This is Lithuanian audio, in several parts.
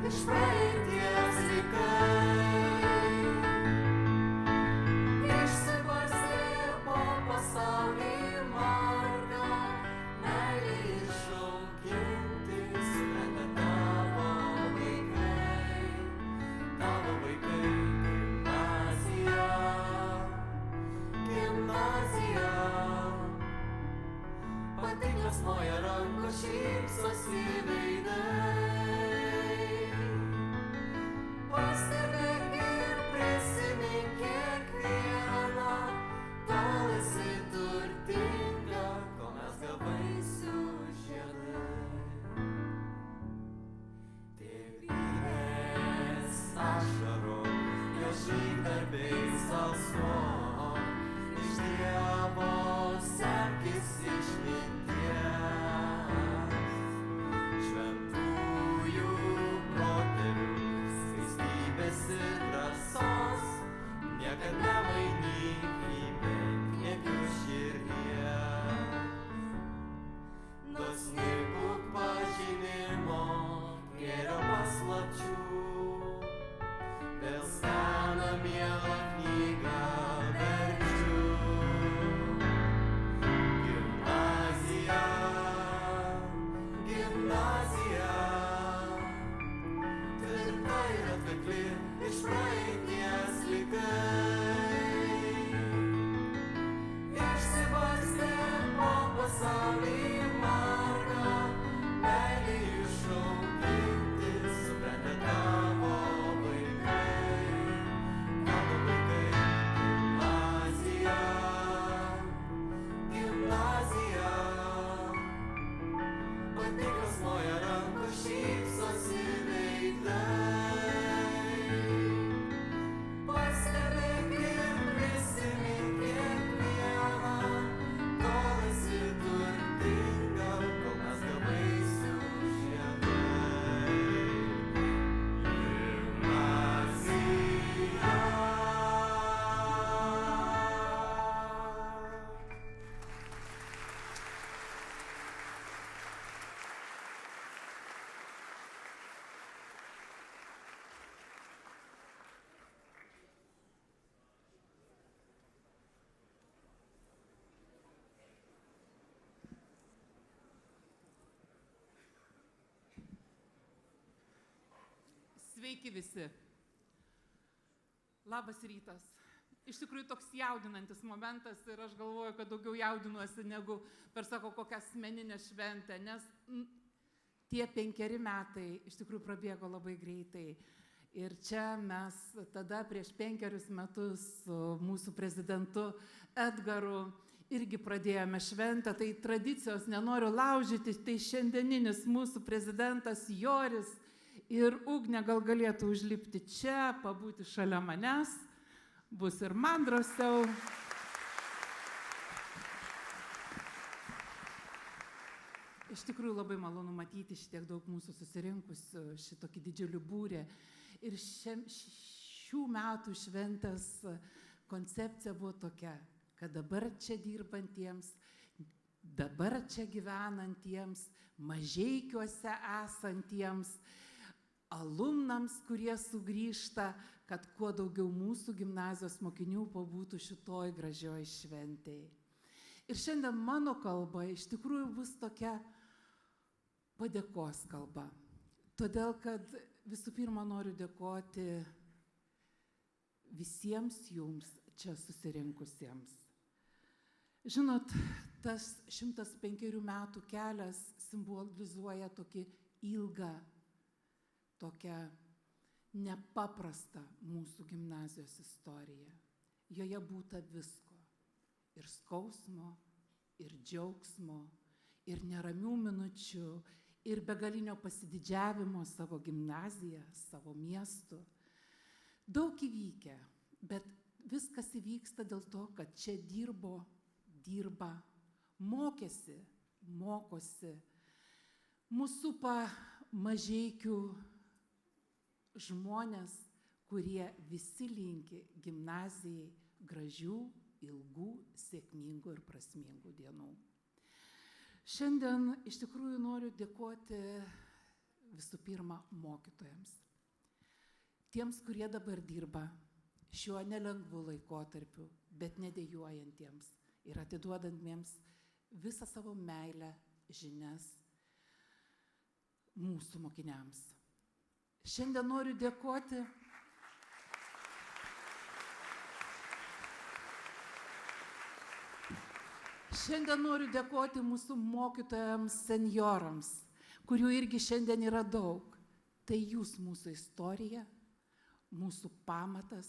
iš praeities likai. Išsibarstė po pasaulį margą, meilį išauginti supranta tavo vaikai. Tavo vaikai gimnazija, gimnazija. Patiklios moja rankos šypsosi veidai. Pastebėk ir prisimink kiekvieną, tol esi turtinga, kol mezga vaisių žiedai. Tėvynės ašarom, jos žygdarbiais alsuom, iš Dievo semkis išminties. Šventųjų protėvių skaistybės ir drąsos, niekad nemainyk į menkniekių širdies. Dosni būk pažinimo, gėrio paslapčių, vėl seną mielą knygą verčiu. Gimnazija, gimnazija, tvirta ir atkakli iš praeities likai. Išsibarstė po pasaulį margą, meilį išauginti supranta tavo vaikai. Tavo vaikai gimnazija, gimnazija. Patiklios moja rankos šypsosi veidai. Pastebėk ir prisimink kiekvieną, kol esi turtinga, kol mezga vaisių žiedai. Gimnazija. Sveiki visi. Labas rytas. Iš tikrųjų toks jaudinantis momentas ir aš galvoju, kad daugiau jaudinuosi negu per sako kokią asmeninę šventę, nes tie 5 metai iš tikrųjų prabėgo labai greitai. Ir čia mes tada prieš 5 metus su mūsų prezidentu Edgaru irgi pradėjome šventę, tai tradicijos nenoriu laužyti, tai šiandieninis mūsų prezidentas Joris ir Ugnė gal galėtų užlipti čia, pabūti šalia manęs, bus ir man drąsiau. Iš tikrųjų labai malonu matyti šitiek daug mūsų susirinkusių, šitokį didžiulį būrį. Ir šių metų šventės koncepcija buvo tokia, kad dabar čia dirbantiems, dabar čia gyvenantiems, Mažeikiuose esantiems, alumnams, kurie sugrįžta, kad kuo daugiau mūsų gimnazijos mokinių pabūtų šitoj gražioj šventėj. Ir šiandien mano kalba iš tikrųjų bus tokia padėkos kalba. Todėl, kad visų pirma noriu dėkoti visiems jums čia susirinkusiems. Žinot, tas 105 metų kelias simbolizuoja tokį ilgą, tokią nepaprastą mūsų gimnazijos istoriją. Joje būta visko. Ir skausmo, ir džiaugsmo, ir neramių minučių, ir begalinio pasididžiavimo savo gimnaziją, savo miestu. Daug įvykę, bet viskas įvyksta dėl to, kad čia dirba, mokėsi, mokosi. Mūsų supa Mažeikių žmonės, kurie visi linki gimnazijai gražių, ilgų, sėkmingų ir prasmingų dienų. Šiandien iš tikrųjų noriu dėkoti visų pirma mokytojams. Tiems, kurie dabar dirba šiuo nelengvu laikotarpiu, bet nedėjuojantiems ir atiduodantiems visą savo meilę, žinias mūsų mokiniams. Šiandien noriu dėkoti mūsų mokytojams, senjorams, kurių irgi šiandien yra daug. Tai jūs mūsų istorija, mūsų pamatas,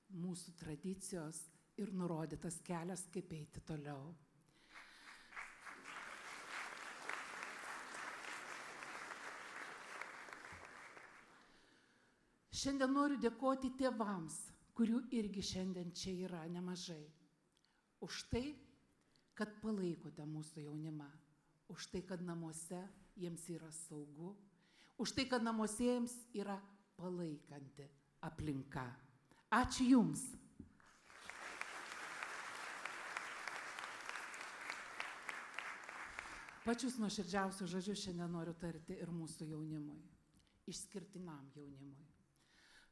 mūsų tradicijos ir nurodytas kelias, kaip eiti toliau. Šiandien noriu dėkoti tėvams, kurių irgi šiandien čia yra nemažai. Už tai, kad palaikote mūsų jaunimą, už tai, kad namuose jiems yra saugu, už tai, kad namuose jiems yra palaikanti aplinka. Ačiū Jums. Pačius nuoširdžiausius žodžius šiandien noriu tarti ir mūsų jaunimui, išskirtinam jaunimui.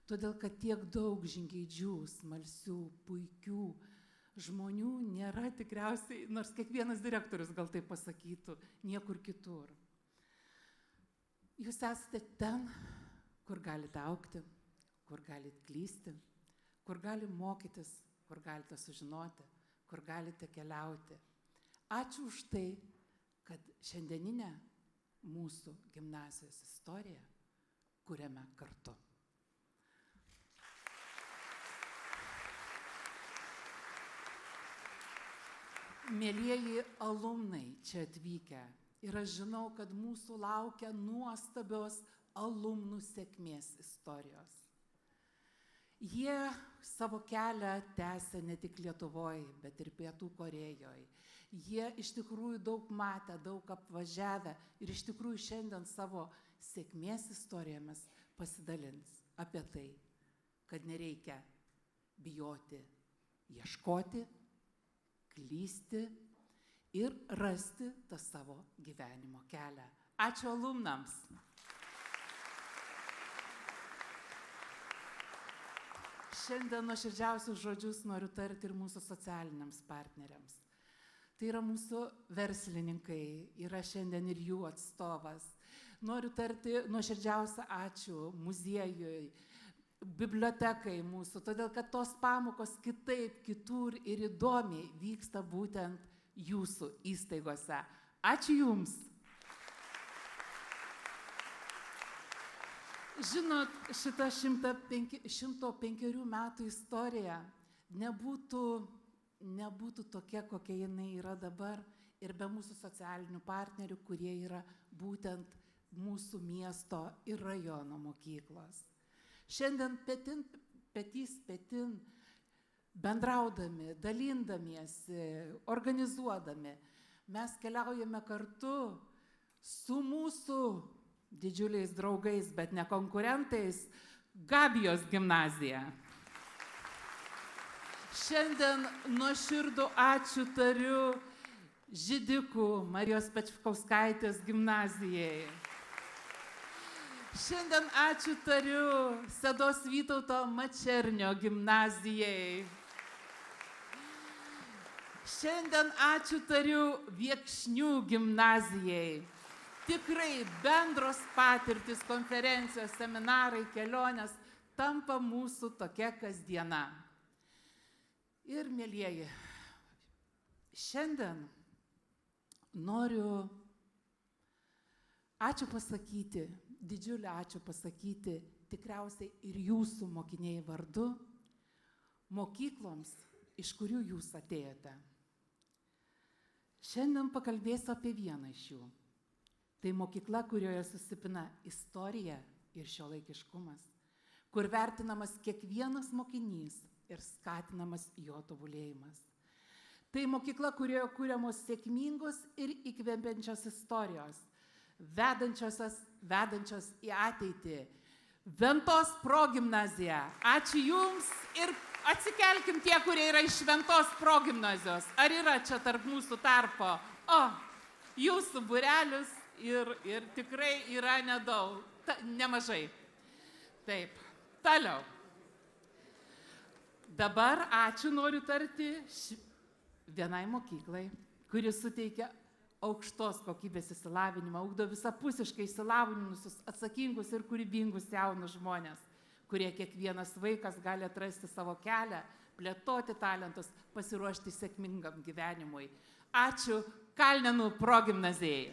Todėl, kad tiek daug žingeidžių, smalsių, puikių žmonių nėra tikriausiai, nors kiekvienas direktorius gal tai pasakytų, niekur kitur. Jūs esate ten, kur galite augti, kur galite klysti, kur galite mokytis, kur galite sužinoti, kur galite keliauti. Ačiū už tai, kad šiandieninę mūsų gimnazijos istoriją kuriame kartu. Mielieji alumnai čia atvykę ir aš žinau, kad mūsų laukia nuostabios alumnų sėkmės istorijos. Jie savo kelią tęsia ne tik Lietuvoje, bet ir Pietų Korėjoje. Jie iš tikrųjų daug matę, daug apvažiavę ir iš tikrųjų šiandien savo sėkmės istorijomis pasidalins apie tai, kad nereikia bijoti, ieškoti, klysti ir rasti tą savo gyvenimo kelią. Ačiū alumnams. Šiandien nuoširdžiausius žodžius noriu tarti ir mūsų socialiniams partneriams. Tai yra mūsų verslininkai, yra šiandien ir jų atstovas. Noriu tarti nuoširdžiausią ačiū muziejui, bibliotekai mūsų, todėl kad tos pamokos kitaip, kitur ir įdomiai vyksta būtent jūsų įstaigose. Ačiū Jums. Žinot, šita 105 metų istorija nebūtų tokia, kokia jinai yra dabar ir be mūsų socialinių partnerių, kurie yra būtent mūsų miesto ir rajono mokyklos. Šiandien petys petin, bendraudami, dalindamiesi, organizuodami, mes keliaujame kartu su mūsų didžiuliais draugais, bet ne konkurentais, Gabijos gimnazija. Šiandien nuoširdų ačiū tariu Židikų Marijos Pečkauskaitės gimnazijai. Šiandien ačiū tariu Sedos Vytauto Mačernio gimnazijai. Šiandien ačiū tariu Viekšnių gimnazijai. Tikrai bendros patirtis, konferencijos, seminarai, kelionės tampa mūsų tokia kasdiena. Ir, mielieji, šiandien noriu ačiū pasakyti, didžiulį ačiū pasakyti tikriausiai ir jūsų mokiniai vardu, mokykloms, iš kurių jūs atėjote. Šiandien pakalbėsiu apie vieną iš jų. Tai mokykla, kurioje susipina istorija ir šiuolaikiškumas, kur vertinamas kiekvienas mokinys ir skatinamas jo tobulėjimas. Tai mokykla, kurioje kuriamos sėkmingos ir įkvepiančios istorijos, vedančios į ateitį. Ventos progimnazija. Ačiū Jums ir atsikelkim tie, kurie yra iš Ventos progimnazijos. Ar yra čia tarp mūsų tarpo? O, jūsų būrelis ir tikrai yra nedaug. Nemažai. Taip, toliau. Dabar ačiū noriu tarti vienai mokyklai, kuri suteikia aukštos kokybės išsilavinimą, ugdo visapusiškai išsilavinusius, atsakingus ir kūrybingus jaunus žmonės, kurie kiekvienas vaikas gali atrasti savo kelią, plėtoti talentus, pasiruošti sėkmingam gyvenimui. Ačiū Kalnėnų progimnazijai.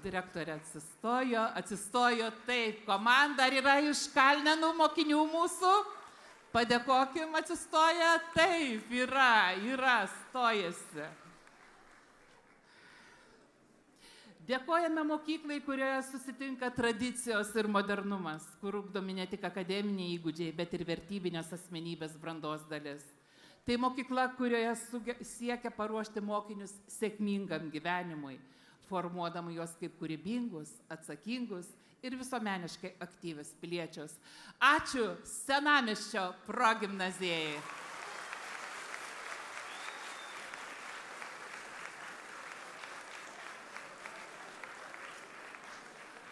Direktorė atsistojo, taip, komanda ar yra iš Kalnėnų mokinių mūsų? Padėkokim, atsistoja, taip, yra, stojasi. Dėkojame mokyklai, kurioje susitinka tradicijos ir modernumas, kur ugdomi ne tik akademiniai įgūdžiai, bet ir vertybinės asmenybės brandos dalis. Tai mokykla, kurioje siekia paruošti mokinius sėkmingam gyvenimui, formuodama juos kaip kūrybingus, atsakingus ir visuomeniškai aktyvius piliečius. Ačiū Senamiesčio progimnazijai.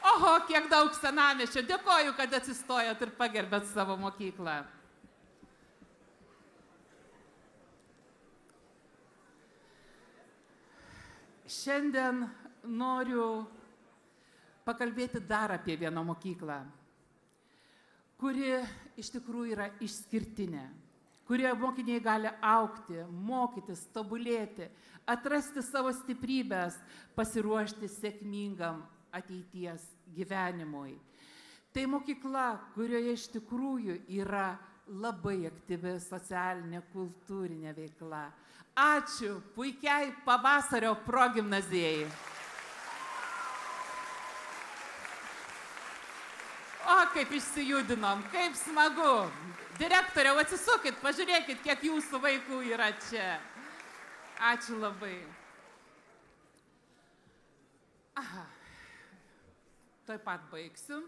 Oho, kiek daug Senamiesčio. Dėkoju, kad atsistojot ir pagerbėt savo mokyklą. Šiandien noriu pakalbėti dar apie vieną mokyklą, kuri iš tikrųjų yra išskirtinė, kurioje mokiniai gali augti, mokytis, tobulėti, atrasti savo stiprybės, pasiruošti sėkmingam ateities gyvenimui. Tai mokykla, kurioje iš tikrųjų yra labai aktyvi socialinė, kultūrinė veikla. Ačiū puikiai pavasario progimnazijai. O, kaip išsijudinom, kaip smagu. Direktoriau, atsisukit, pažiūrėkit, kiek jūsų vaikų yra čia. Ačiū labai. Aha, tuoj pat baigsiu.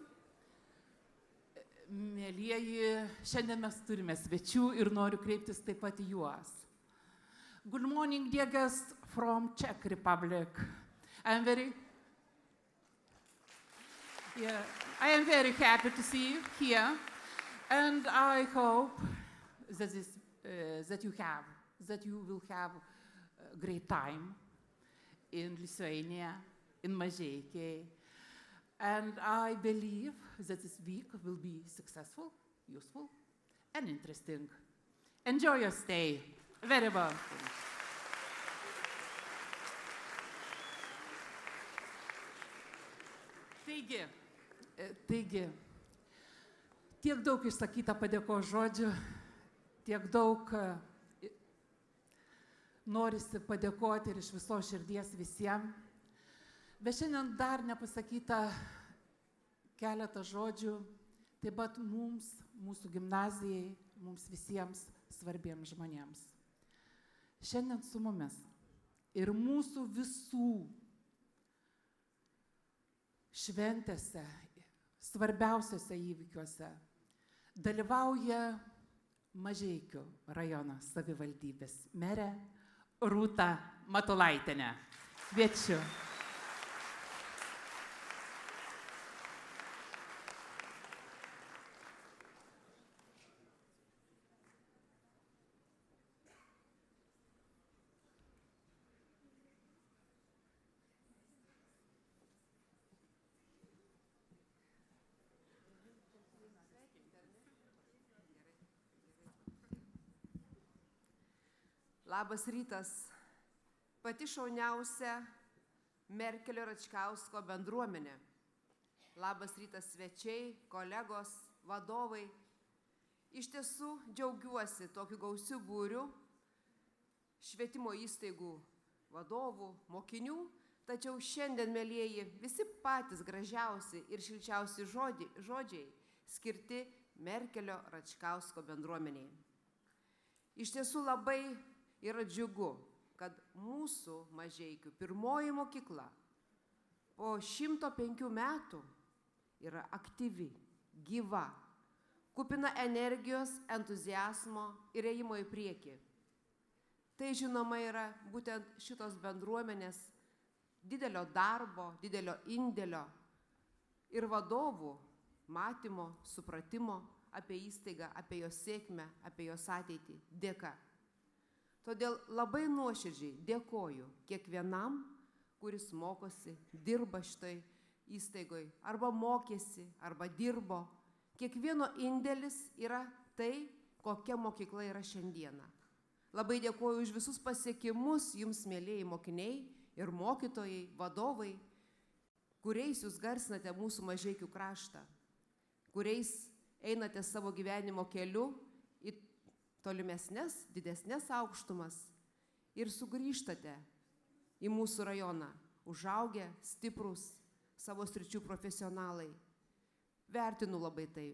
Mėlieji, šiandien mes turime svečių ir noriu kreiptis taip pat į juos. Good morning, dear guests from Czech Republic. I am very happy to see you here, and I hope that you will have a great time in Lithuania, in Mažeikiai. And I believe that this week will be successful, useful, and interesting. Enjoy your stay. Very well. Taigi, tiek daug išsakyta padėkos žodžių, tiek daug norisi padėkoti ir iš viso širdies visiems. Bet šiandien dar nepasakyta keletą žodžių, taip pat mums, mūsų gimnazijai, mums visiems svarbiems žmonėms. Šiandien su mumis ir mūsų visų šventėse, svarbiausiuose įvykiuose dalyvauja Mažeikių rajono savivaldybės merė Rūta Matulaitienė. Kviečiu. Labas rytas. Pati šauniausia Merkelio Račkausko bendruomenė. Labas rytas svečiai, kolegos, vadovai. Iš tiesų džiaugiuosi tokiu gausiu būriu švietimo įstaigų vadovų, mokinių, tačiau šiandien, mielieji, visi patys gražiausi ir šilčiausi žodžiai skirti Merkelio Račkausko bendruomeniai. Iš tiesų labai yra džiugu, kad mūsų Mažeikių pirmoji mokykla po 105 metų yra aktyvi, gyva, kupina energijos, entuziazmo ir ėjimo į priekį. Tai žinoma yra būtent šitos bendruomenės didelio darbo, didelio indėlio ir vadovų matymo, supratimo apie įstaigą, apie jos sėkmę, apie jos ateitį dėka. Todėl labai nuoširdžiai dėkoju kiekvienam, kuris mokosi, dirba šitoj įstaigoj, arba mokėsi, arba dirbo. Kiekvieno indėlis yra tai, kokia mokykla yra šiandieną. Labai dėkoju už visus pasiekimus jums, mėlėjai mokiniai ir mokytojai, vadovai, kuriais jūs garsinate mūsų Mažeikių kraštą, kuriais einate savo gyvenimo keliu į tolimesnės, didesnės aukštumas ir sugrįžtate į mūsų rajoną, užaugę, stiprus, savo sričių profesionalai. Vertinu labai tai,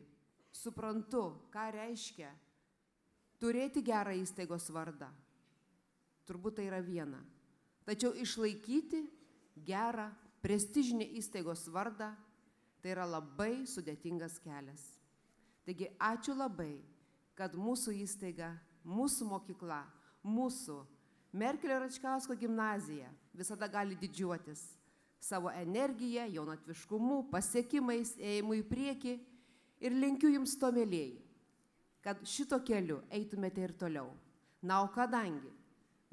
suprantu, ką reiškia turėti gerą įstaigos vardą. Turbūt tai yra viena. Tačiau išlaikyti gerą, prestižinį įstaigos vardą, tai yra labai sudėtingas kelias. Taigi ačiū labai, kad mūsų įstaiga, mūsų mokykla, mūsų Merkelio Račkausko gimnazija visada gali didžiuotis savo energiją, jaunatviškumu, pasiekimais, ėjimu į priekį ir linkiu jums to, mėlėjai, kad šito keliu eitumėte ir toliau. Na, o kadangi,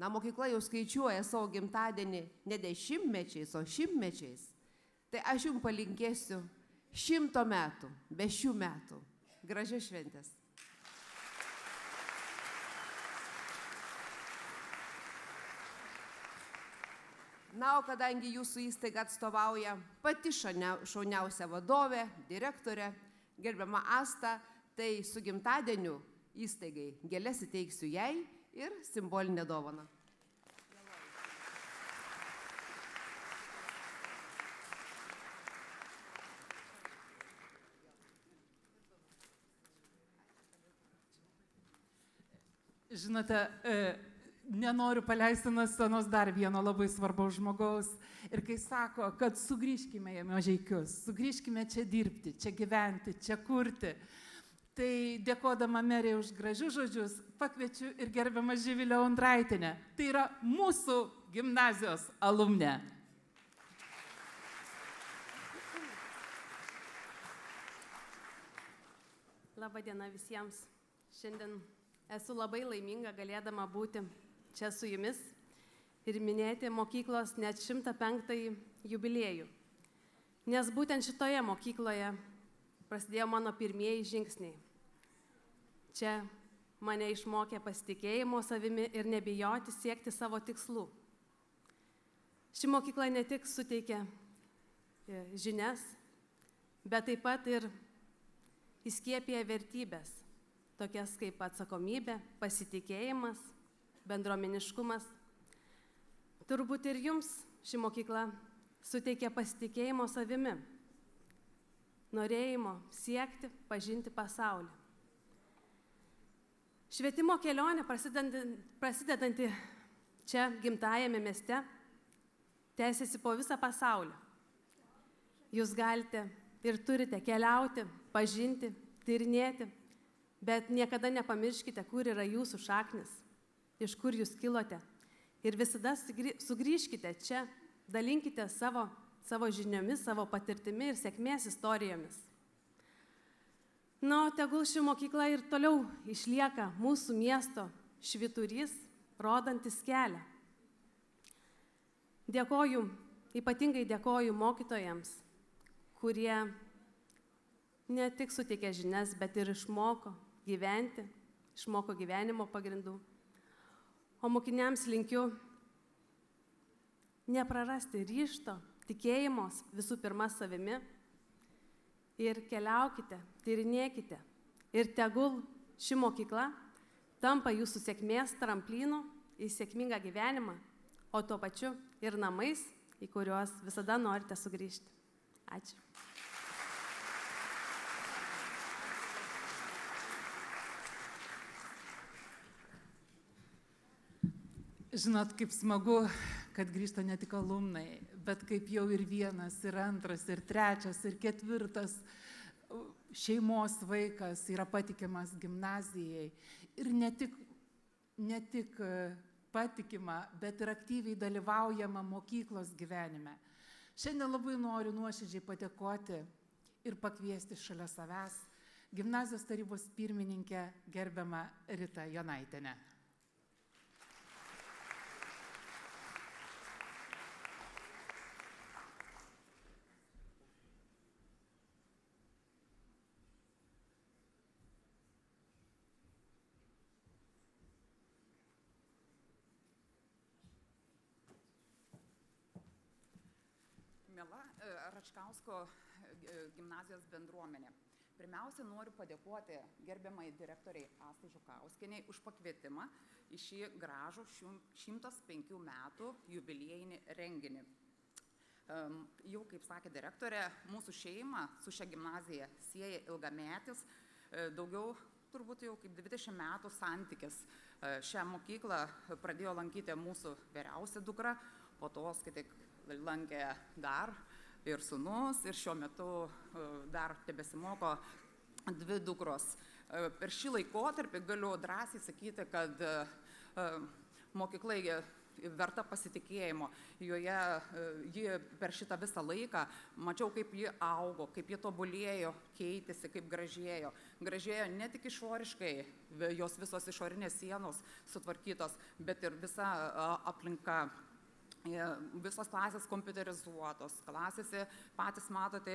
mokykla jau skaičiuoja savo gimtadienį ne 10-mečiais, o 100-mečiais, tai aš jums palinkėsiu 100 metų, be šių metų. Gražias šventės. Na, o kadangi jūsų įstaiga atstovauja pati šauniausia vadovė, direktorė, gerbiama Asta, tai su gimtadieniu įstaigai gėles įteiksiu jai ir simbolinę dovaną. Žinote, nenoriu paleisti nuo scenos dar vieno labai svarbaus žmogaus. Ir kai sako, kad sugrįžkime į Mažeikius, sugrįžkime čia dirbti, čia gyventi, čia kurti, tai dėkodama merei už gražius žodžius, pakviečiu ir gerbiamą Živilę Ondraitienę. Tai yra mūsų gimnazijos alumnė. Labą dieną visiems. Šiandien esu labai laiminga galėdama būti čia su jumis ir minėti mokyklos net 105 jubiliejų. Nes būtent šitoje mokykloje prasidėjo mano pirmieji žingsniai. Čia mane išmokė pasitikėjimo savimi ir nebijoti siekti savo tikslų. Ši mokykla ne tik suteikia žinias, bet taip pat ir įskiepija vertybės, tokias kaip atsakomybė, pasitikėjimas, bendruomeniškumas. Turbūt ir jums ši mokykla suteikia pasitikėjimo savimi, norėjimo siekti, pažinti pasaulį. Švietimo kelionė prasidedanti čia gimtajame mieste tęsiasi po visą pasaulį. Jūs galite ir turite keliauti, pažinti, tyrinėti, bet niekada nepamirškite, kur yra jūsų šaknis, iš kur jūs kilote. Ir visada sugrįžkite čia, dalinkite savo žiniomis, savo patirtimi ir sėkmės istorijomis. Na, o tegul ši mokykla ir toliau išlieka mūsų miesto švyturys, rodantis kelią. Ypatingai dėkoju mokytojams, kurie ne tik suteikė žinias, bet ir išmoko gyventi, išmoko gyvenimo pagrindų. O mokiniams linkiu neprarasti ryžto, tikėjimo visų pirma savimi ir keliaukite, tyrinėkite. Ir tegul ši mokykla tampa jūsų sėkmės tramplynu į sėkmingą gyvenimą, o tuo pačiu ir namais, į kuriuos visada norite sugrįžti. Ačiū. Žinot, kaip smagu, kad grįžta ne tik alumnai, bet kaip jau ir vienas, ir antras, ir trečias, ir ketvirtas šeimos vaikas yra patikimas gimnazijai. Ir ne tik patikimą, bet ir aktyviai dalyvaujamą mokyklos gyvenime. Šiandien labai noriu nuoširdžiai padėkoti ir pakviesti šalia savęs gimnazijos tarybos pirmininkę gerbiamą Ritą Jonaitienę. Miela Račkausko gimnazijos bendruomenė. Pirmiausia, noriu padėkoti gerbiamai direktoriai Astai Žukauskienei už pakvietimą į šį gražų 105 metų jubiliejinį renginį. Jau, kaip sakė direktorė, mūsų šeimą su šia gimnazija sieja ilgametis, daugiau turbūt jau kaip 20 metų santykis. Šią mokyklą pradėjo lankyti mūsų vyriausia dukra, po to, kai tik lankė dar ir sūnus, ir šiuo metu dar tebesimoko 2 dukros. Per šį laikotarpį galiu drąsiai sakyti, kad mokykla verta pasitikėjimo. Joje ji per šitą visą laiką mačiau, kaip ji augo, kaip ji tobulėjo, keitėsi, kaip gražėjo. Gražėjo ne tik išoriškai, jos visos išorinės sienos sutvarkytos, bet ir visa aplinka. Visos klasės kompiuterizuotos, klasėse patys matote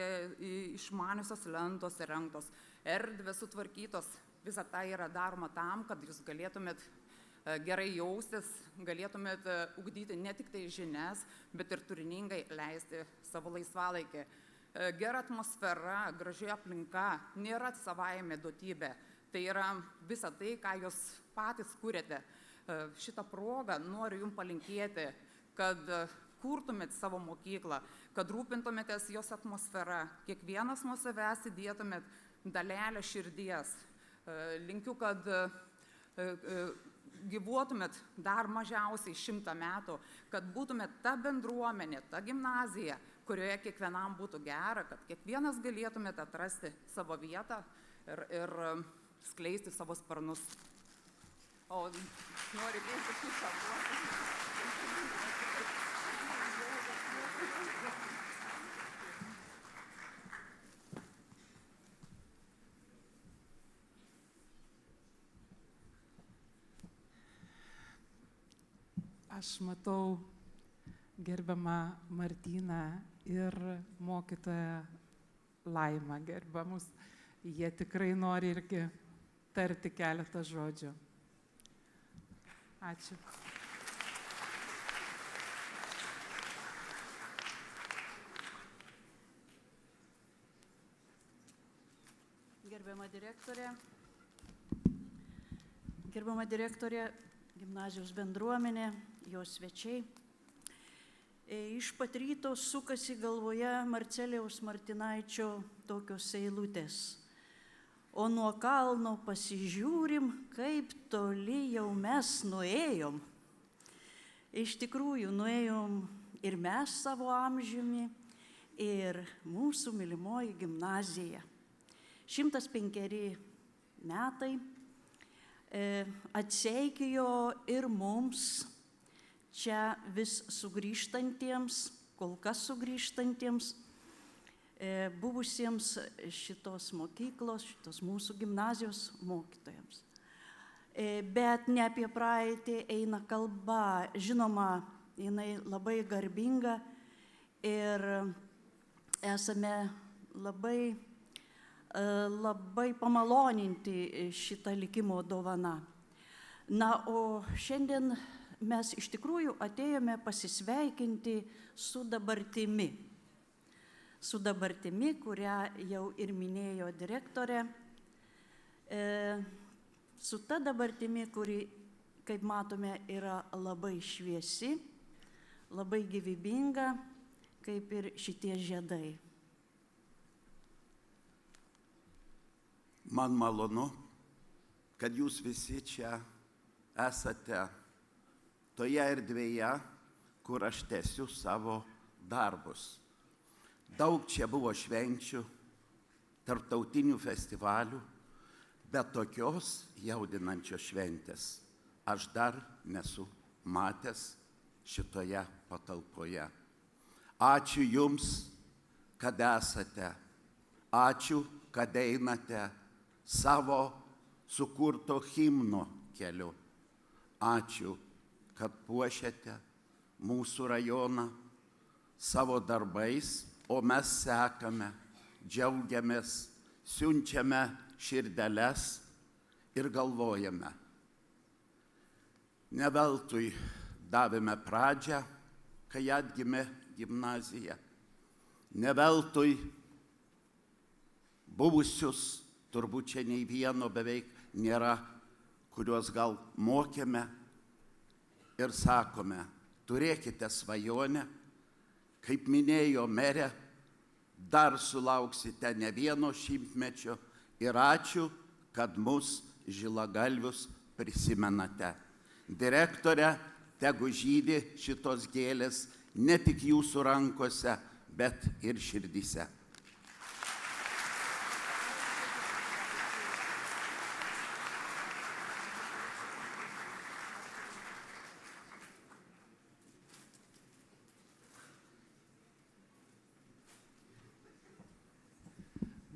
išmaniusios lentos įrengtos, erdvės sutvarkytos. Visa tai yra daroma tam, kad jūs galėtumėt gerai jaustis, galėtumėt ugdyti ne tik tai žinias, bet ir turiningai leisti savo laisvalaikį. Gera atmosfera, graži aplinka nėra savaime duotybė. Tai yra visa tai, ką jūs patys kūrėte. Šitą progą noriu jums palinkėti, kad kurtumėt savo mokyklą, kad rūpintumėtės jos atmosfera, kiekvienas nuo savęs įdėtumėt dalelę širdies. Linkiu, kad gyvuotumėt dar mažiausiai 100 metų, kad būtumėt ta bendruomenė, ta gimnazija, kurioje kiekvienam būtų gera, kad kiekvienas galėtumėt atrasti savo vietą ir skleisti savo sparnus. O noriu dėti šitą puotą. Aš matau gerbiamą Martyną ir mokytoją Laimą gerbiamus. Jie tikrai nori irgi tarti keletą žodžių. Ačiū. Gerbiama direktorė, gimnazijos bendruomenė, jos svečiai. Iš pat ryto sukasi galvoje Marcelijaus Martinaičio tokios eilutės. O nuo kalno pasižiūrim, kaip toli jau mes nuėjom. Iš tikrųjų, nuėjom ir mes savo amžiumi, ir mūsų mylimoji gimnazija. 105 metai atseikėjo ir mums čia vis sugrįžtantiems, kol kas sugrįžtantiems, buvusiems šitos mokyklos, šitos mūsų gimnazijos mokytojams. Bet ne apie praeitį eina kalba, žinoma, jinai labai garbinga ir esame labai pamaloninti šitą likimo dovaną. Na, o šiandien mes iš tikrųjų atėjome pasisveikinti su dabartimi. Su dabartimi, kurią jau ir minėjo direktorė. Su ta dabartimi, kuri, kaip matome, yra labai šviesi, labai gyvybinga, kaip ir šitie žiedai. Man malonu, kad jūs visi čia esate toje erdvėje, kur aš tęsiu savo darbus. Daug čia buvo švenčių, tarptautinių festivalių, bet tokios jaudinančios šventės aš dar nesu matęs šitoje patalpoje. Ačiū Jums, kad esate. Ačiū, kad einate savo sukurto himno keliu. Ačiū, kad puošiate mūsų rajoną savo darbais, o mes sekame, džiaugiamės, siunčiame širdeles ir galvojame. Ne veltui davėme pradžią, kai atgimė gimnazija. Ne veltui buvusius, turbūt čia nei vieno beveik nėra, kuriuos gal mokėme ir sakome, turėkite svajonę, kaip minėjo merė, dar sulauksite ne vieno šimtmečio ir ačiū, kad mus žilagalvius prisimenate. Direktorė, tegu žydi šitos gėlės ne tik jūsų rankose, bet ir širdyse.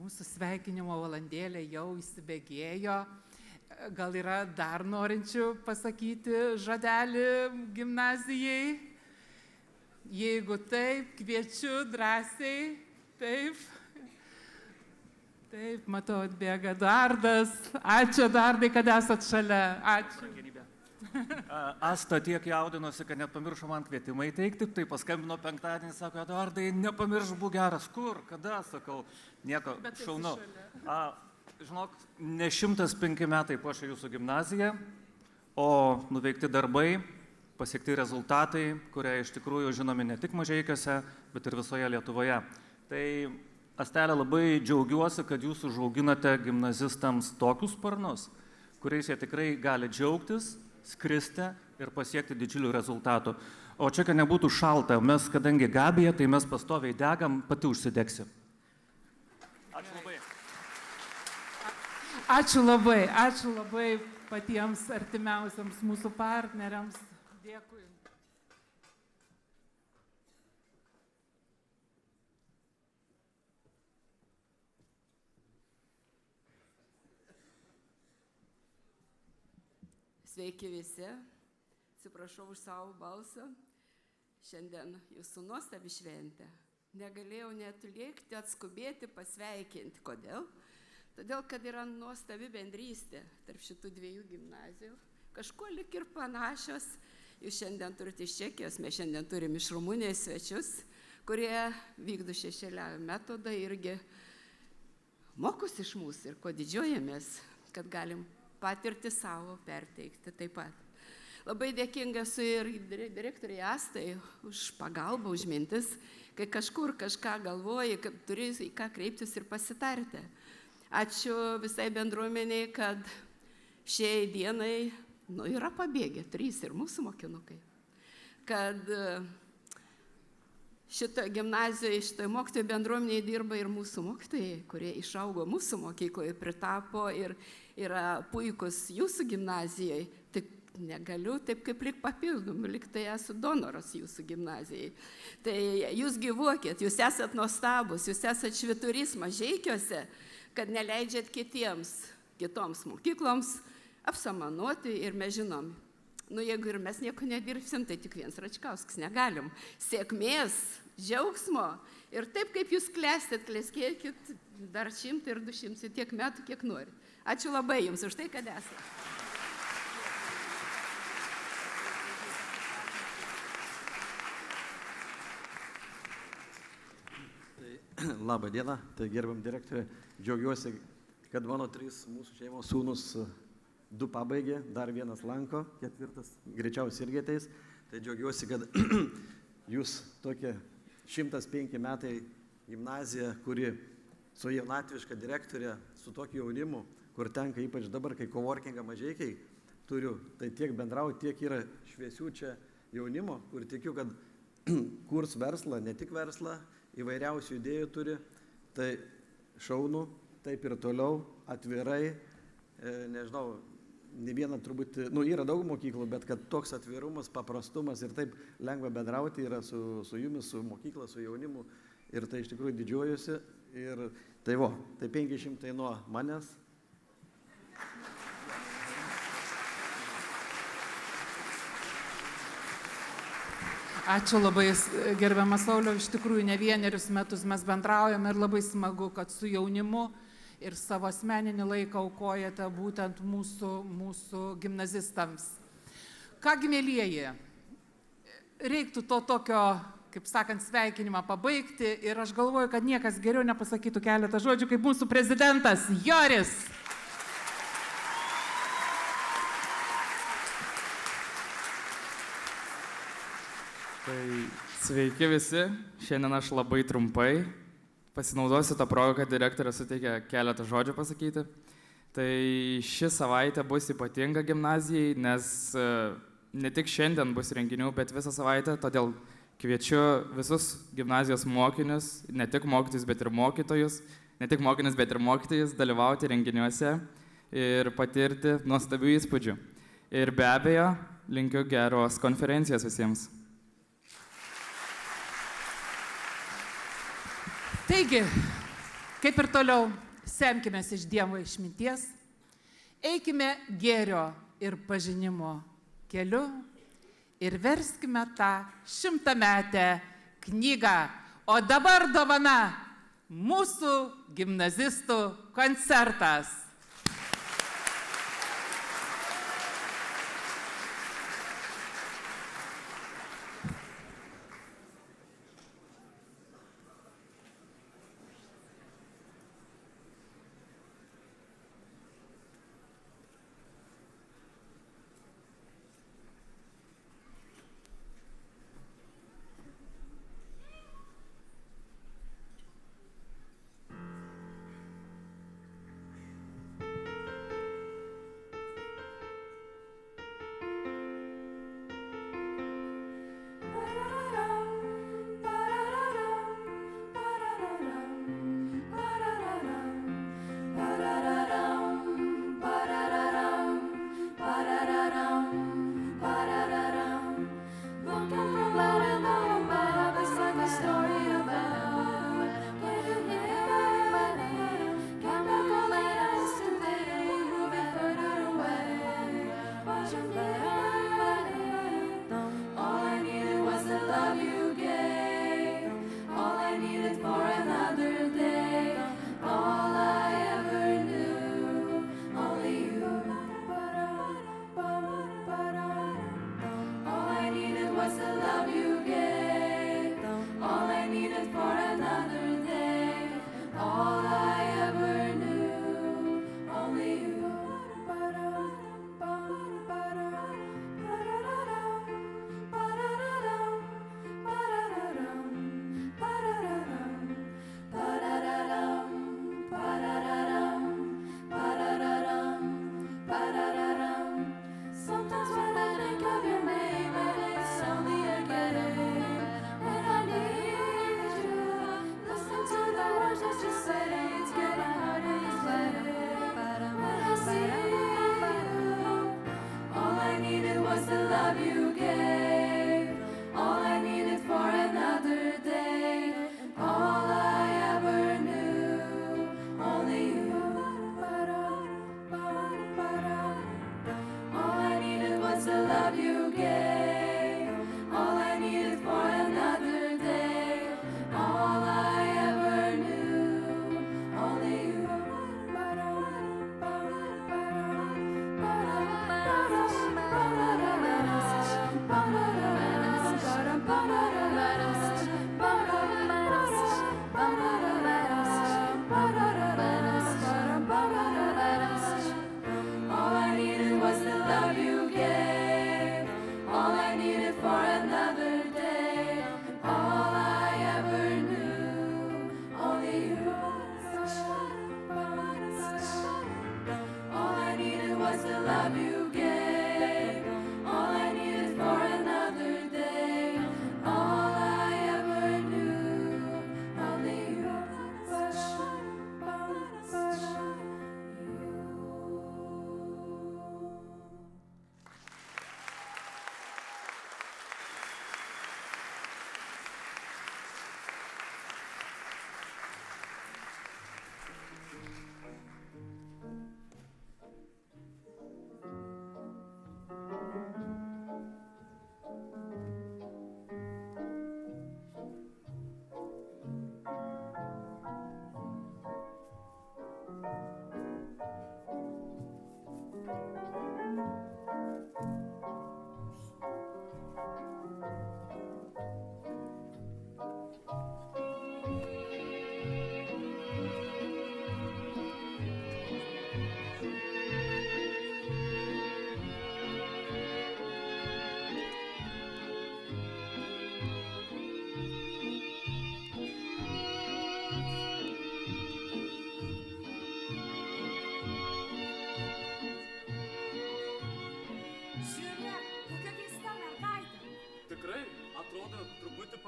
Mūsų sveikinimo valandėlė jau įsibėgėjo. Gal yra dar norinčių pasakyti žodelį gimnazijai? Jeigu taip, kviečiu drąsiai. Taip. Taip, matau, atbėga Eduardas. Ačiū, Eduardai, kad esat šalia. Ačiū. Asta tiek jaudinosi, kad net pamiršo man kvietimą įteikti, tai paskambino penktadienį, sako, Eduardai, nepamirš, būk geras. Kur, kada, sakau, nieko, šaunu. Žinok, ne 105 metai puošia jūsų gimnaziją, o nuveikti darbai, pasiekti rezultatai, kurie iš tikrųjų žinomi ne tik Mažeikiuose, bet ir visoje Lietuvoje. Tai, Astelė, labai džiaugiuosi, kad jūs užauginate gimnazistams tokius sparnus, kuriais jie tikrai gali džiaugtis, skristi ir pasiekti didžiulių rezultatų. O čia, kad nebūtų šalta, mes, kadangi Gabija, tai mes pastoviai degam, pati užsidegsi. Ačiū labai. Ačiū labai patiems artimiausiams mūsų partneriams. Dėkui. Sveiki visi, atsiprašau už savo balsą, šiandien jūsų nuostabi šventė. Negalėjau net lėkti, atskubėti, pasveikinti. Kodėl? Todėl, kad yra nuostabi bendrystė tarp šitų dviejų gimnazijų. Kažkuo lik ir panašios. Jūs šiandien turite iš Čekijos, mes šiandien turim iš Rumunijos svečius, kurie vykdo šešėliavimo metodą irgi mokosi iš mūsų ir ko didžiuojamės, kad galim patirti savo perteikti taip pat. Labai dėkinga esu ir direktoriai Astai už pagalbą, už mintis, kai kažkur kažką galvoji, kad turi į ką kreiptis ir pasitarti. Ačiū visai bendruomeniai, kad šiai dienai yra pabėgę 3 ir mūsų mokinukai. Kad šitoje gimnazijoje, šitoje mokytojų bendruomenėje dirba ir mūsų mokytojai, kurie išaugo mūsų mokykloje, pritapo ir yra puikus jūsų gimnazijoje. Tik negaliu taip kaip lik papildomų, lik tai esu donoras jūsų gimnazijai. Tai jūs gyvuokit, jūs esat nuostabus, jūs esat švyturys Mažeikiuose, kad neleidžiat kitoms mokykloms apsamanuoti ir mes žinom. Jeigu ir mes nieko nedirbsim, tai tik vienas Račkauskas negalim. Sėkmės, džiaugsmo ir taip kaip jūs klestit, kleskėkit dar 100 ir 200 tiek metų, kiek nori. Ačiū labai jums už tai, kad esate. Labą dieną, tai gerbiam direktorė, džiaugiuosi, kad mano 3 mūsų šeimos sūnus 2 pabaigė, dar 1 lanko, 4 greičiausiai irgi ateis. Tai džiaugiuosi, kad jūs tokie 105 metai gimnazija, kuri su jaunatviška direktorė, su tokiu jaunimu, kur tenka ypač dabar, kai coworkingą Mažeikiai turiu, tai tiek bendrauti, tiek yra šviesių čia jaunimo, kur tikiu, kad kurs verslą, ne tik verslą, įvairiausių idėjų turi, tai šaunu, taip ir toliau, atvirai, nežinau, ne viena turbūt, yra daug mokyklų, bet kad toks atvirumas, paprastumas ir taip lengva bendrauti yra su jumis, su mokykla, su jaunimu. Ir tai iš tikrųjų didžiuojuosi. Ir tai 500 nuo manęs. Ačiū labai, gerbiamas Sauliau, iš tikrųjų ne vienerius metus mes bendraujame ir labai smagu, kad su jaunimu ir savo asmeninį laiką aukojate būtent mūsų gimnazistams. Kągi, mėlyjeji, reiktų to tokio, kaip sakant, sveikinimą pabaigti ir aš galvoju, kad niekas geriau nepasakytų keletą žodžių, kaip mūsų prezidentas Joris. Tai sveiki visi, šiandien aš labai trumpai pasinaudosiu tą progą, kad direktorė suteikė keletą žodžių pasakyti. Tai ši savaitė bus ypatinga gimnazijai, nes ne tik šiandien bus renginių, bet visą savaitę, todėl kviečiu visus gimnazijos mokinius, ne tik mokytojus, bet ir mokytojus, ne tik mokinius, bet ir mokytojus dalyvauti renginiuose ir patirti nuostabių įspūdžių. Ir be abejo, linkiu geros konferencijos visiems. Taigi, kaip ir toliau, semkimės iš Dievo išminties, eikime gėrio ir pažinimo keliu ir verskime tą 100-metę knygą. O dabar dovana mūsų gimnazistų koncertas.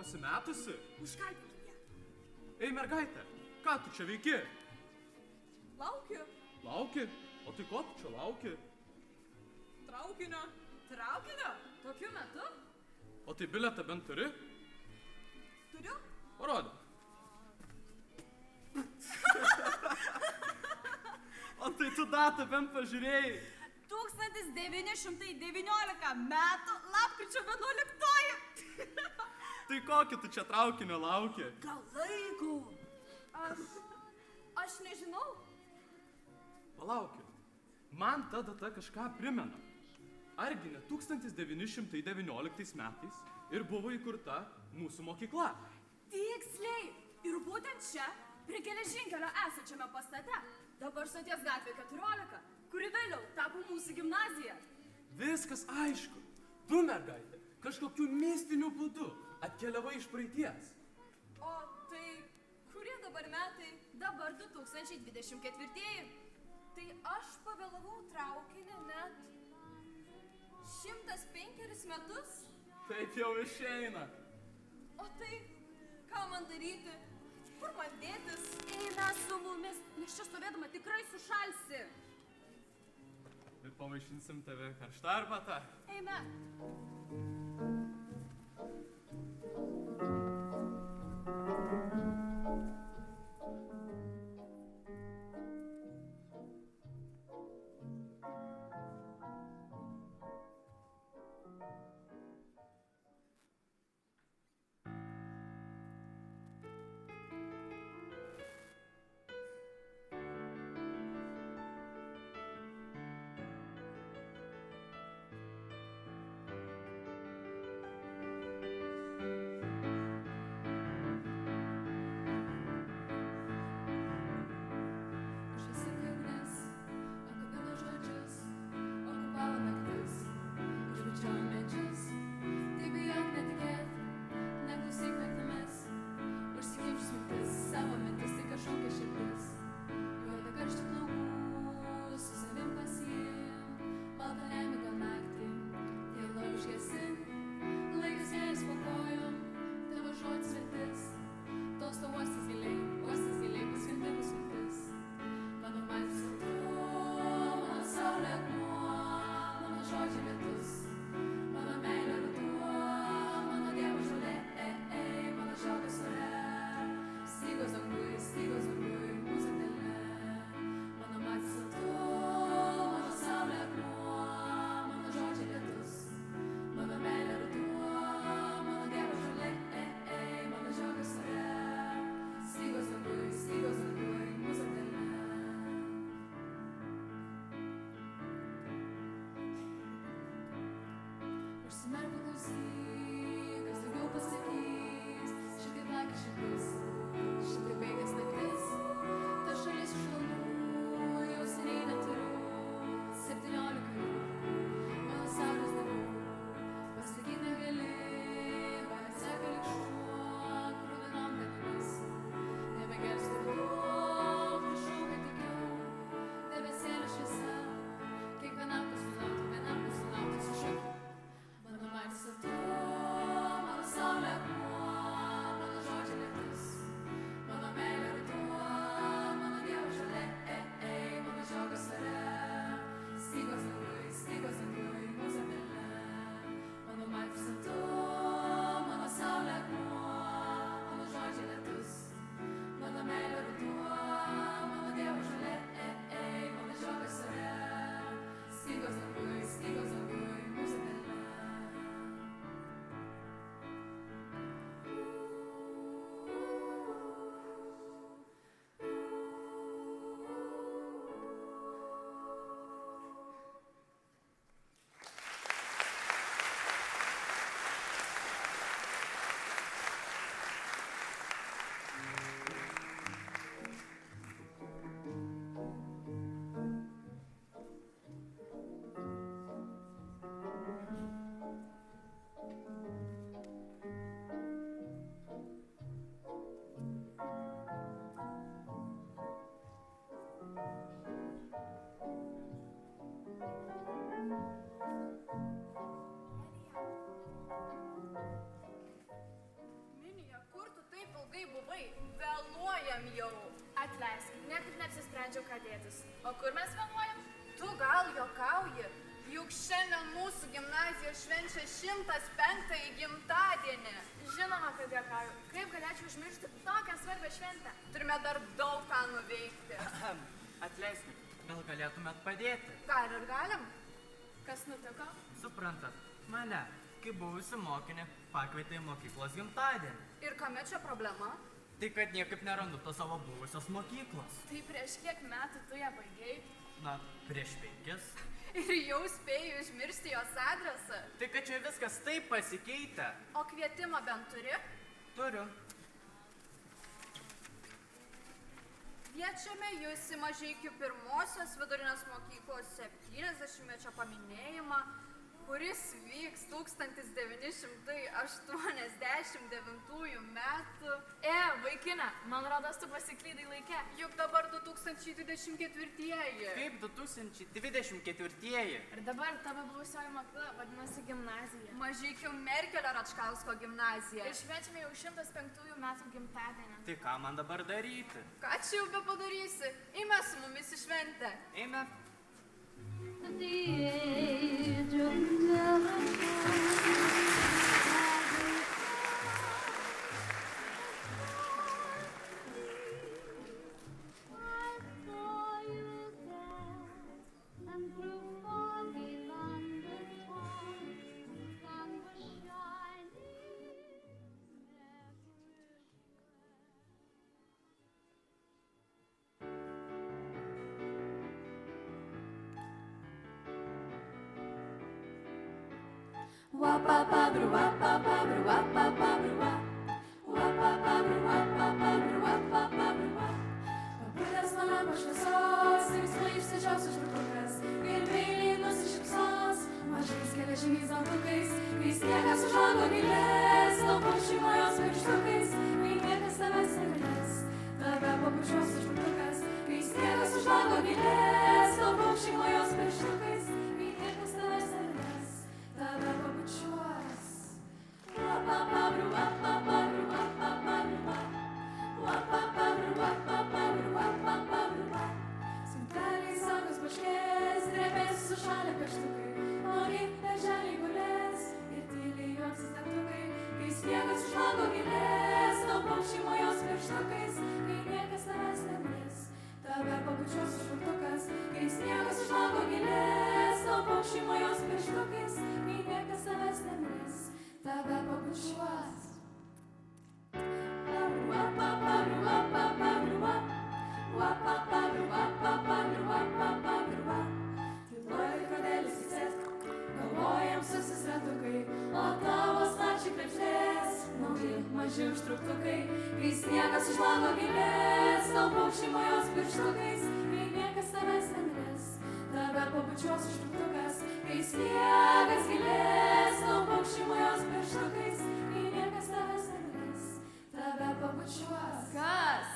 pasimetusi? Užkalbinkim ją. Ei, mergaitė, ką tu čia veiki? Laukiu. Lauki? O tai ko tu čia lauki? Traukinio. Traukinio? Tokiu metu? O tai bilietą bent turi? Turiu. Parodyk. O tai tu datą bent pažiūrėjai? 1919 metų lapkričio 11. Tai kokį tu čia traukinio lauki? Gal laiko? Aš nežinau. Palaukit. Man ta data kažką primena. Argi ne 1919 metais ir buvo įkurta mūsų mokykla? Tiksliai. Ir būtent čia, prie geležinkelio esančiame pastate, dabar Stoties gatvė 14, kuri vėliau tapo mūsų gimnazija. Viskas aišku. Tu, mergaitė, kažkokiu mistiniu būdu atkeliavai iš praeities. O tai kurie dabar metai? Dabar 2024. Tai aš pavėlavau traukinį net 105 metus? Taip jau išeina. O tai ką man daryti? Kur man dėtis? Eina su mumis, nes čia stovėdama tikrai sušalsi. Ir pavaišinsim tave karštą arbatą. Eime. nusprendžiau, ką dėtis. O kur mes vėluojam? Tu gal juokauji? Juk šiandien mūsų gimnazija švenčia 105-ąjį gimtadienį. Žinoma, kad juokauju. Kaip galėčiau užmiršti tokią svarbią šventę? Turime dar daug ką nuveikti. Atleiskit, gal galėtumėt padėti? Gal ir galim? Kas nutiko? Suprantat, mane, kaip buvusi mokinė, pakvietė į mokyklos gimtadienį. Ir kame čia problema? Tai kad niekaip nerandu tos savo buvusios mokyklos. Tai prieš kiek metų tu ją baigei? Na, prieš 5. Ir jau spėjai užmiršti jos adresą? Tai kad čia viskas taip pasikeitę. O kvietimą bent turi? Turiu. Kviečiame jūs į Mažeikių pirmosios vidurinės mokyklos 70-mečio paminėjimą, kuris vyks 1989 metų. Vaikine, man rodos, tu pasiklydai laike. Juk dabar 2024-ieji. Kaip 2024-ieji? Ir dabar tavo buvusioji mokykla vadinasi gimnazija. Mažeikių Merkelio Račkausko gimnazija. Ir švenčiame jau 105 metų gimtadienį. Tai ką man dabar daryti? Ką čia jau be padarysi? Eime su mumis į šventę. Eime. At the age of 11. Pabudęs nuo lempos šviesos, ims plaištačiausias žvakukas ir meiliai nusišypsos mažais geležiniais dantukais, kai sniegas už lango gilės, nuo paukščimo jos pirštukais, kai niekas tavęs negalės, tave pabučiuos žvakukas, kai sniegas už lango gilės, nuo paukščimo jos pirštukais, kai niekas tavęs negalės, tave pabučiuos. Smilteliai sankos baškės, drebės sušalę pirštukai, o ryt darželiai gulės ir tyliai juoksis dantukai, kai sniegas už lango gilės, nuo paukščimo jos pirštukais, kai niekas tavęs negalės, tave pabučiuos žvakukas, kai sniegas už lango gilės, nuo paukščimo jos pirštukais, kai niekas tavęs negalės, tave pabučiuos. Tyloji krodelis įsės, galvojam susisratukai, o tavo stačiai krepšės, nauji maži užtruktukai, kai sniegas už lango gilės, nuo paukščimo jos pirštukais, kai niekas tavęs negalės, tave pabučiuos užtruktukas, kai sniegas gilės, nuo paukščimo jos pirštukais, kai niekas tavęs negalės, tave pabučiuos. Kas?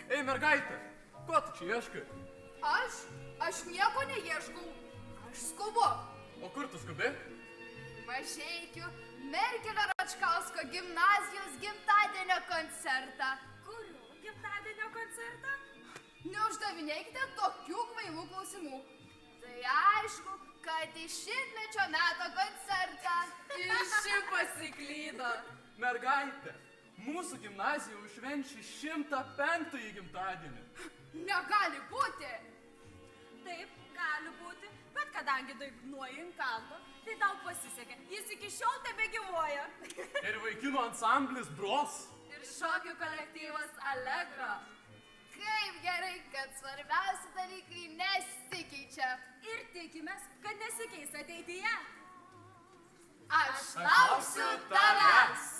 Ei, mergaitė, ko tu čia ieškai? Aš nieko neieškau. Aš skubu. O kur tu skubi? Mažeikių Merkelio Račkausko gimnazijos gimtadienio koncertą. Kurio gimtadienio koncertą? Neuždavinėkite tokių kvailų klausimų. Tai aišku, kad į šimtmečio meto koncertą. Ši pasiklydo. Mergaitė, mūsų gimnazija užšvenčia 105-ąjį gimtadienį. Negali būti. Taip, gali būti, bet kadangi dainuoji ant kalno, tai tau pasisekė. Jis iki šiol tebegyvuoja. Ir vaikinų ansamblis Bros. Ir šokių kolektyvas Allegro. Kaip gerai, kad svarbiausi dalykai nesikeičia. Ir tikimės, kad nesikeis ateityje. Aš lauksiu tavęs.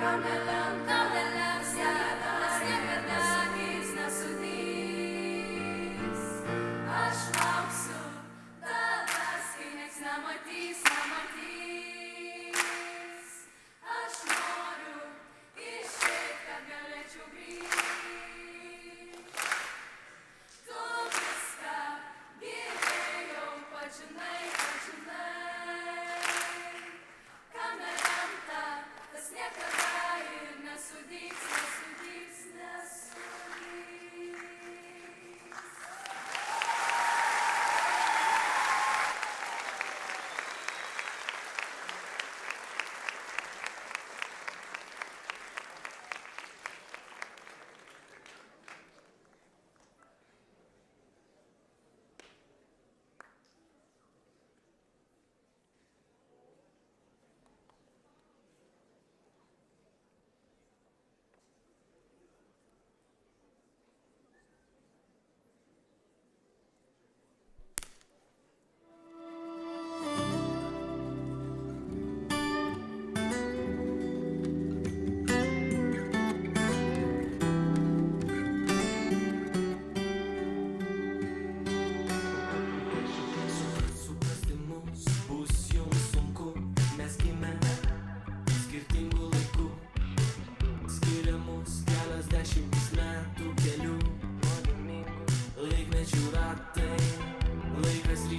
Come and learn, yeah,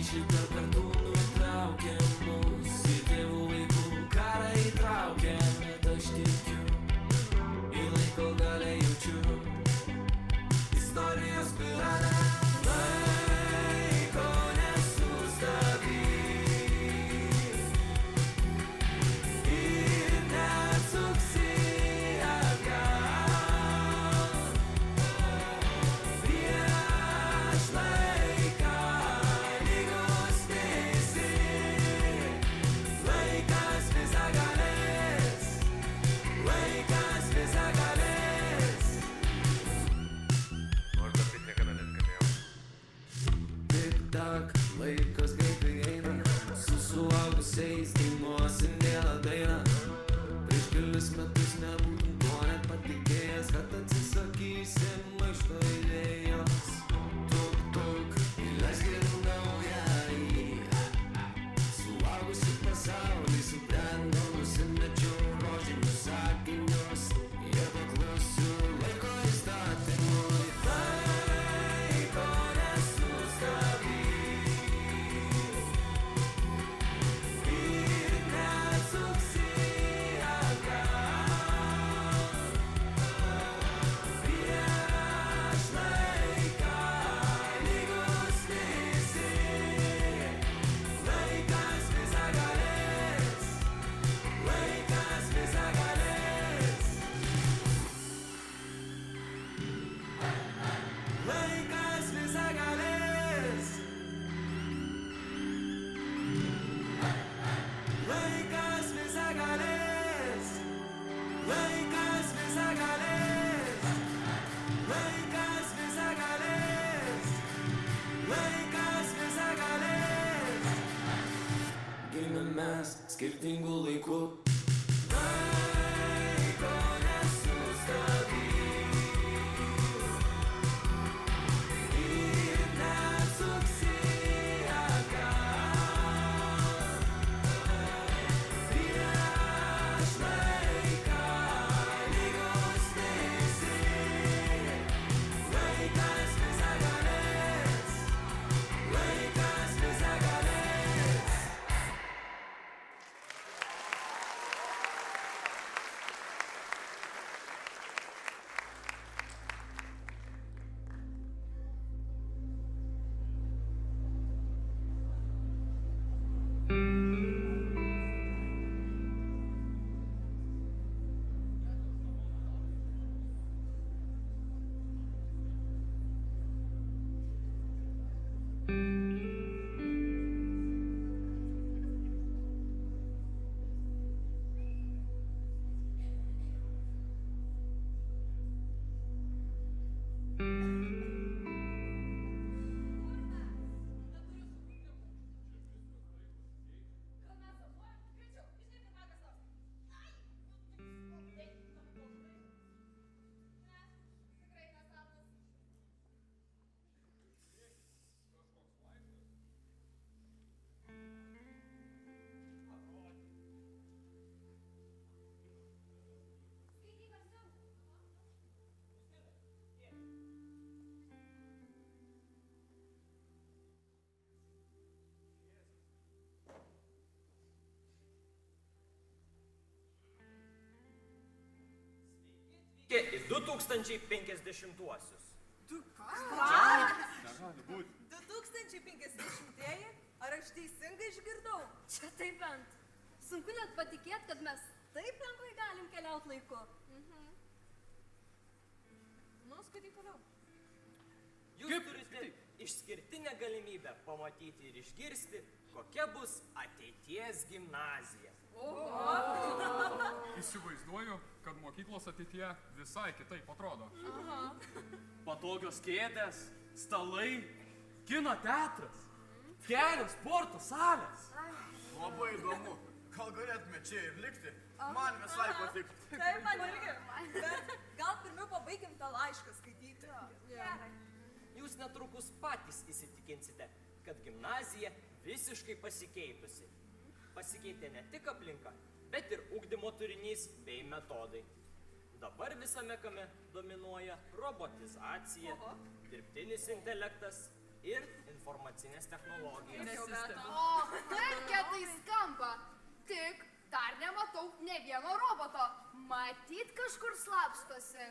šitą kartų nutraukė mus, į tėvų vaikų karą įtraukė, bet aš tikiu, į laiko galę jaučiu, istorijos spiralę. Laiko nesustabdys ir neatsuksi atgal. Prieš laiką lygus neisi, laikas visą galės, laikas visą galės. Nors dar taip niekada neatkalbėjau. Tik-tak, laikas greitai eina, su suaugusiais dainuosim vieną dainą. Prieš kelis metus nebūtum to net patikėjęs, kad atsisakysim maišto idėjos. Tuk-tuk, įleiskit naująjį, suaugusių pasaulį subrendo, nusimečiau rožinius sakinius ir paklusiu laiko įstatymui. Laiko nesustabdys ir neatsuksi atgal. Prieš laiką lygus neisi, laikas visą galės, laikas visą galės. Laikas visą galės. Laikas visą galės. Laikas visą galės. Laikas visą galės. Laikas visą galės. Gimėm mes skirtingų laikų. Laiko nesustabdys ir neatsuksi atgal. Prieš laiką lygus neisi, laikas visą galės, laikas visą galės. Į 2050-uosius. Negali būti. 2050-ieji? Ar aš teisingai išgirdau? Čia taip bent. Sunku net patikėti, kad mes taip lengvai galim keliauti laiku. Nu, skaityk toliau. Jūs turite išskirtinę galimybę pamatyti ir išgirsti, kokia bus ateities gimnazija. Įsivaizduoju, kad mokyklos ateityje visai kitaip atrodo. Patogios kėdės, stalai, kino teatras, kelios sporto salės. Labai įdomu. Gal galėtume čia ir likti? Man visai patiktų. Taip, man irgi. Bet gal pirmiau pabaikim tą laišką skaityti. Jūs netrukus patys įsitikinsite, kad gimnazija visiškai pasikeitusi. Pasikeitė ne tik aplinka, bet ir ugdymo turinys bei metodai. Dabar visame kame dominuoja robotizacija, dirbtinis intelektas, ir informacinės technologijos. O, kaip kietai skamba. Tik dar nematau ne vieno roboto. Matyt, kažkur slapstosi.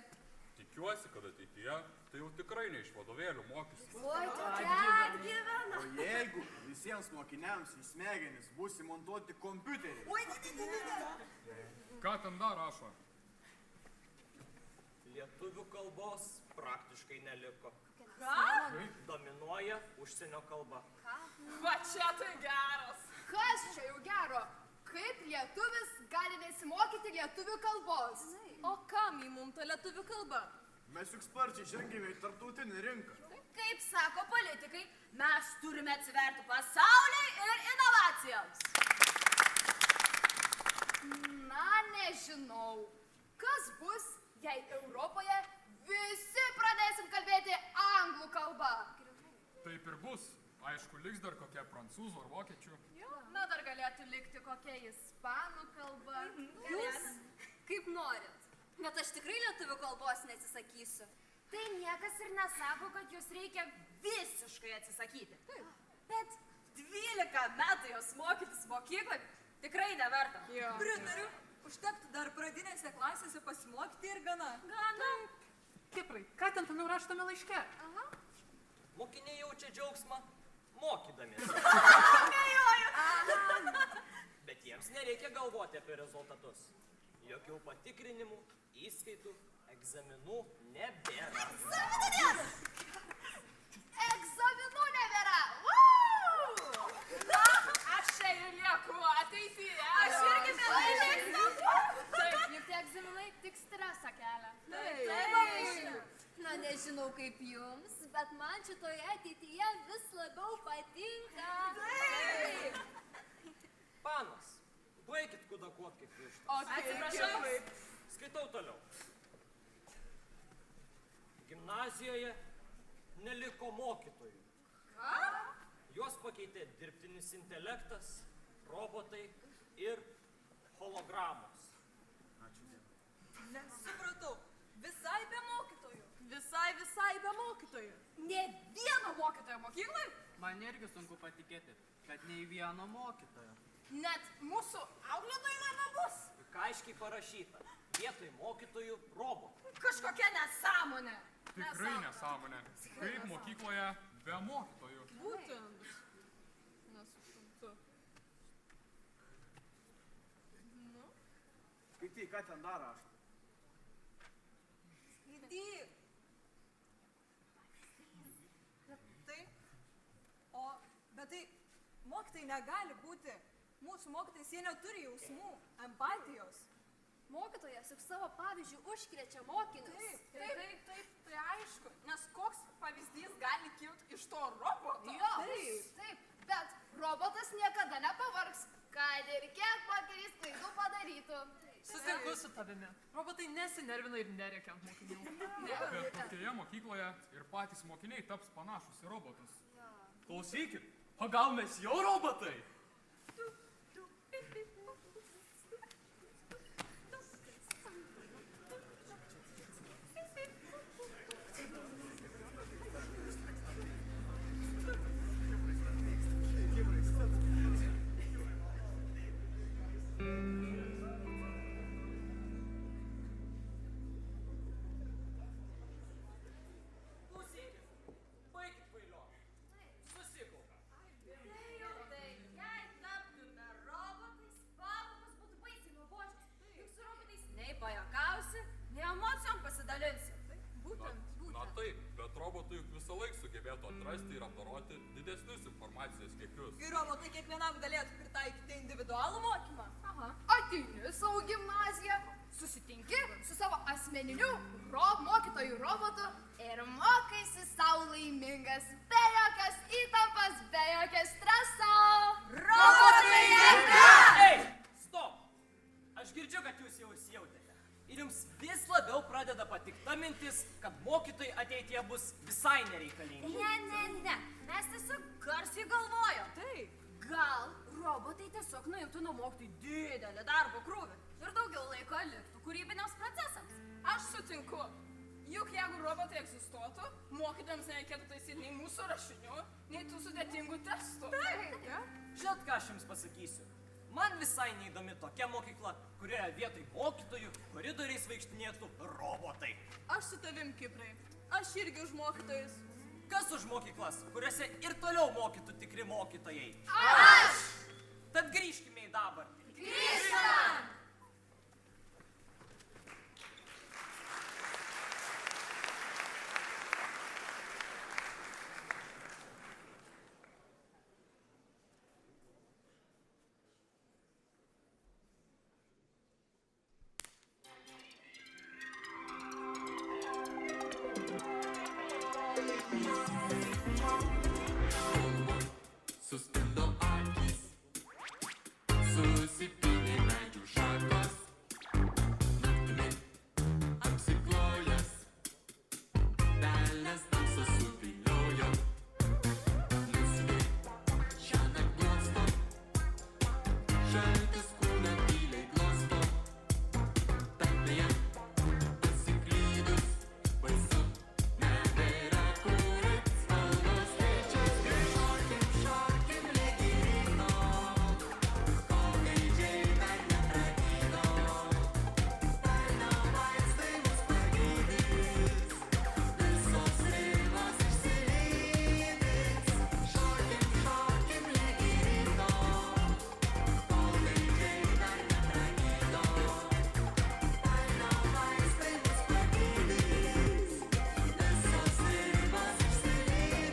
Tikiuosi, kad ateityje tai jau tikrai ne iš vadovėlių mokysis. Oi, tokia atgyvena. O jeigu visiems mokiniams į smegenis bus įmontuoti kompiuteriai. Oi, ne. Ką ten dar rašo? Lietuvių kalbos praktiškai neliko. Ką? Dominuoja užsienio kalba. Va čia tai geras. Kas čia jau gero? Kaip lietuvis gali nesimokyti lietuvių kalbos? O kam į mum ta lietuvių kalba? Mes juk sparčiai žengėme į tarptautinį rinką. Kaip sako politikai, mes turime atsiverti pasauliai ir inovacijoms. Na, nežinau. Kas bus, jei Europoje visi pradėsim kalbėti anglų kalbą? Taip ir bus. Aišku, liks dar kokia prancūzų ar vokiečių. Na, dar galėtų likti kokia ispanų kalba. Jūs kaip norit. Bet aš tikrai lietuvių kalbos neatsisakysiu. Tai niekas ir nesako, kad jūs reikia Visiškai atsisakyti. Bet 12 metų jos mokytis mokyklai tikrai neverta. Pritariu. Užtektų dar pradinėse klasėse pasimokyti ir gana. Kiprai, ką ten tame raštame laiške? Mokiniai jaučia džiaugsmą mokydamiesi. Bet jiems nereikia galvoti apie rezultatus. Jokių patikrinimų, įskaitų, egzaminų nebėra. Egzaminų nebėra! Aš čia ir lieku ateityje. Aš irgi mielai liksiu. Taip, Juk tie egzaminai tik stresą kelia. Taip. Na, nežinau kaip jums, bet man šitoje ateityje vis labiau patinka. Taip. Panas, baikit kudakuot kaip vištas. Atsiprašau. Skaitau toliau. Gimnazijoje neliko mokytojų. Ką? Juos pakeitė dirbtinis intelektas, robotai ir hologramos. Nesupratau. Visai be mokytojų. Visai be mokytojų. Ne vieno mokytojo mokyklai? Man irgi sunku patikėti, kad nei vieno mokytojo. Net mūsų auklėtojų nebebus. Juk aiškiai parašyta, vietoj mokytojų robotų. Kažkokia nesąmonė. Tikrai nesąmonė. Kaip mokykloje be mokytojų. Būtent. Nesuprantu. Skaityk, ką ten dar rašo. Skaityk. Bet tai mokytojai negali būti. Mūsų mokytojais jie neturi jausmų, empatijos. Mokytojas juk savo pavyzdžių užkrečia mokinius. Taip, tai aišku. Nes koks pavyzdys gali kilti iš to roboto? Jo, taip, bet robotas niekada nepavargs, kad ir kiek pakelis klaidų padarytų. Sutinku su tavimi. Robotai nesinervina ir nerėkia ant mokinių. Bet tokioje mokykloje ir patys mokiniai taps panašus į robotus. Klausykit, o gal mes jau robotai? Atrasti ir apdoroti didesnius informacijos kiekius. Ir robotai kiekvienam galėtų pritaikyti individualų mokymą. Ateini savo gimnaziją, susitinki su savo asmeniniu mokytojų robotu ir mokaisi sau laimingas, be jokios įtampos, be jokio streso. Robotai jėga! Ei, stop! Aš girdžiu, kad jūs jau įsijautėte. Ir jums vis labiau pradeda patikta mintis, kad mokytojai ateityje bus visai nereikalingi. Ne. Mes tiesiog garsiai galvojom. Taip. Gal robotai tiesiog nuimtų nuo mokytojų didelį darbo krūvį ir daugiau laiko liktų kūrybiniams procesams. Aš sutinku. Juk jeigu robotai egzistuotų, mokytojams nereikėtų taisyti nei mūsų rašinių, nei tų sudėtingų testų. Taip. Žinot, ką aš jums pasakysiu? Man visai neįdomi tokia mokykla, kurioje vietoj mokytojų koridoriais vaikštinėtų robotai. Aš su tavim, Kiprai. Aš irgi už mokytojus. Kas už mokyklas, kuriuose ir toliau mokytų tikri mokytojai? Aš! Tad grįžkime į dabartį. Grįžtam! Suspindo akys, susipynė medžių šakos, naktimi apsiklojęs, velnias tamsą suviliojo, nusviai šiąnakt glosto, šaltis kūną tyliai glosto, tankmėje pasiklydus, baisu, nebėra kur spalvos keičias, grįžokim, šokim ligi ryto, kol gaidžiai dar nepragydo, velnio vaistai mus pagydys, visos ligos išsilydys, šokim, šokim ligi ryto, kol gaidžiai dar nepragydo, velnio vaistai mus pagydys, visos ligos išsilydys.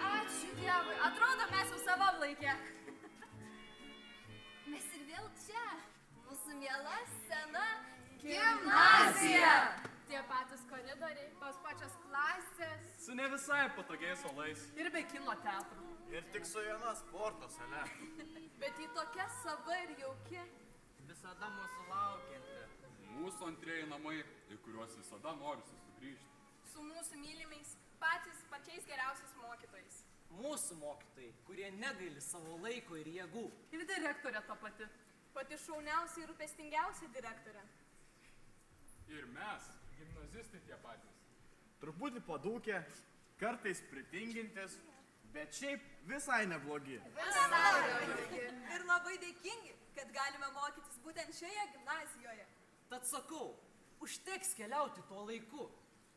Ačiū Dievui, atrodo mes jau savam laikė. Mes ir vėl čia, mūsų miela sena Gimnazija! Tie patys koridoriai, tos pačios klasės. Su ne visai patogiais suolais. Ir be kino teatrų. Ir tik su viena sporto sale. Bet ji tokia sava ir jauki. Visada mūsų laukianti. Mūsų antrieji namai, į kuriuos visada norisi sugrįžti. Su mūsų mylimais, pačiais geriausiais mokytojais. Mūsų mokytojai, kurie negaili savo laiko ir jėgų. Ir direktorė ta pati. Pati šauniausia ir rūpestingiausia direktorė. Ir mes, gimnazistai tie patys. Truputį padūkę, kartais pritingintis, bet šiaip visai neblogi. Ir labai dėkingi, kad galime mokytis būtent šioje gimnazijoje. Tad sakau, užteks keliauti tuo laiku.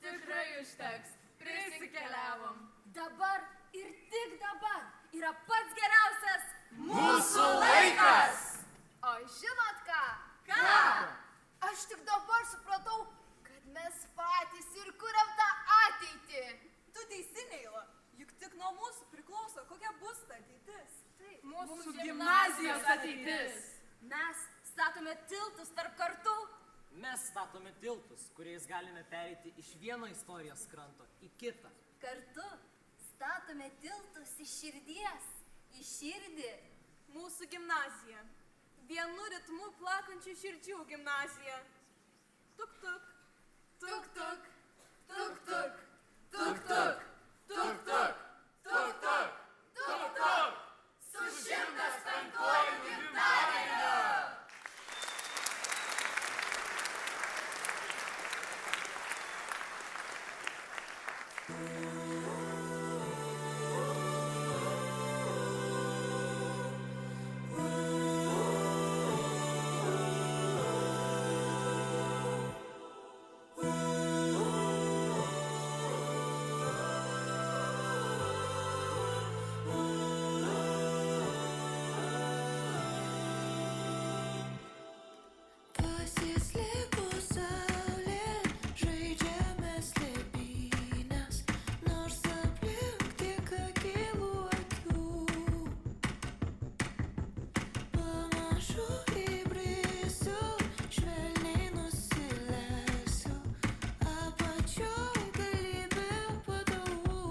Tikrai užteks. Prisikeliavom. Dabar ir tik dabar yra pats geriausias Mūsų laikas! O žinot ką? Ką? Aš tik dabar supratau, kad mes patys ir kuriam tą ateitį. Tu teisi, Neila, juk tik nuo mūsų priklauso, kokia bus ta ateitis. Mūsų gimnazijos ateitis. Mes statome tiltus tarp kartų. Mes statome tiltus, kuriais galime pereiti iš vieno istorijos kranto į kitą. Kartu statome tiltus iš širdies į širdį. Mūsų gimnazija. Vienu ritmu plakančių širdžių gimnazija. Tuk tuk. Tuk tuk. Tuk tuk. Tuk tuk. Tuk tuk. Tuk tuk. Tuk tuk. Su 105-uoju gimtadieniu. Pasislėpus saulė, žaidžiame slėpynes, nors aplink tik akylų akių. Pamažu įbrisiu, švelniai nusileisiu, apačioj galybė patalų.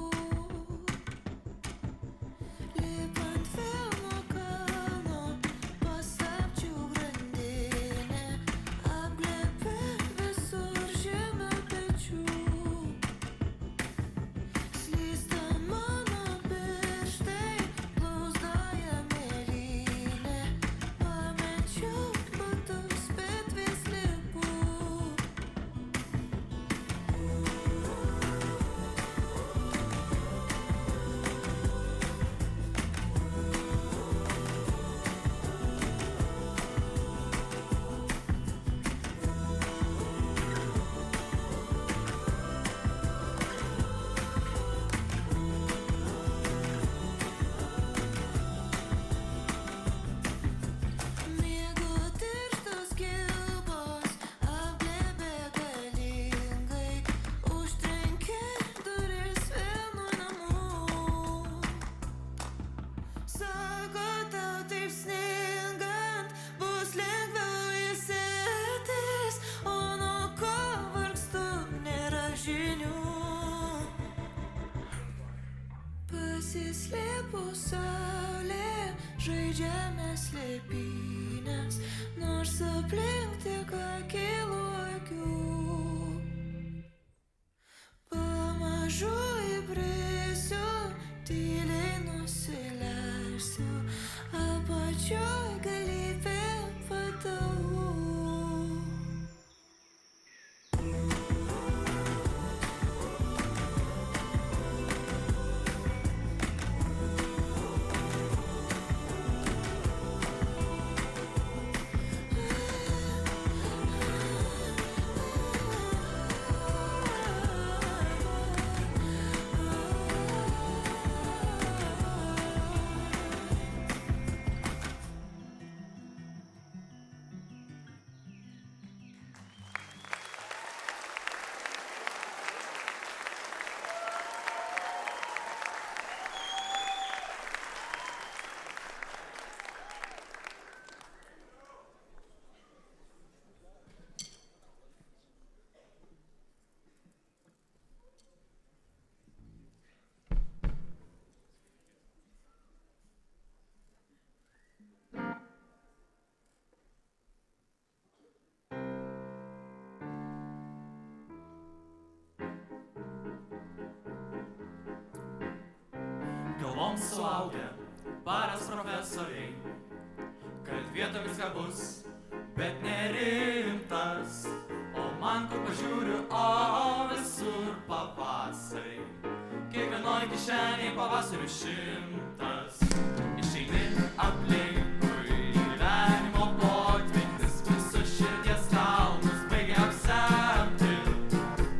Lipant vėl nuo kalno, paslapčių grandinė apglėbė visur žemę pečių. Slysta mano pirštai, blauzdoja mėlynė, pamečiau batus, bet vis lipu. Miego tirštos kilpos apglėbė galingai, užtrenkė duris vienu namu. Sako, tau taip sningant bus lengviau ilsėtis, o nuo ko vargstu nėra žinių. Pasislėpus saulė, žaidžiame slėpynes, nors aplink tik akylų akių. Pamažu įbrisiu, tyliai nusileisiu, apačioj galybė patalų. Galvom suaugę, baras profesoriai, kalti vietomis gabus, bet nerimtas. O man kur pažiūriu, o visur pavasarį. Kiekvienoj kišenėj pavasarių 100. Išeini aplinkui gyvenimo potvynis, visus širdies kalnus baigia apsemti.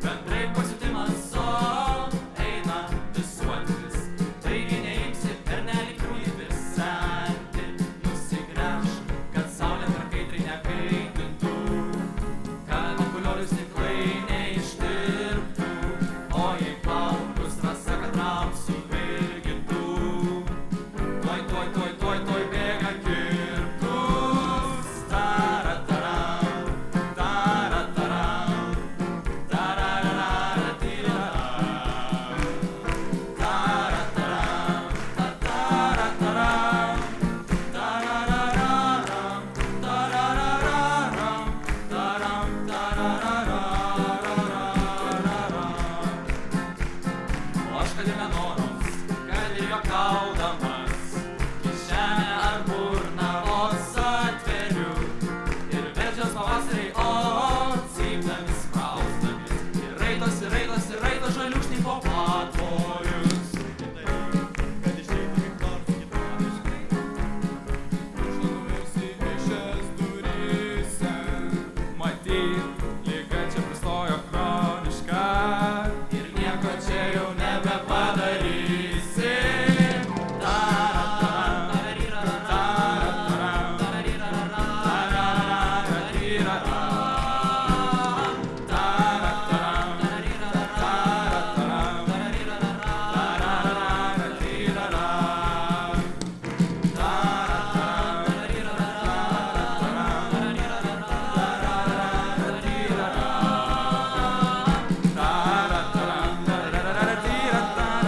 Bendrai pasitimas, o eina visuotinis. Taigi neimsi pernelyg krūvis senti. Nusigręš, kad saulė per kaitrai nekaitintų, kad okuliorius stiklai neištirptų. O jei plaukus trasa katram suvilgintų, tuoj bėga kirtus. Tarataram, tarataram, tararara, tirararam. Tarataram, tarataram, tararararam, tararararam, taram, tararararam. O aš kad ir nenoros, kad ir juokaudamas, kišenę ar burną vos atveriu. Ir verčias pavasariai, o cypdami sprausdami. Ir raito žaliukšniai po patvorius. Kad išeitų kaip nors kitoniškai, užlūmėsi išės duryse. Matyt, liga čia pristojo chroniška. Ir nieko čia jau nebepadarysi. Tarataram, tarataram, tararara, tirararam.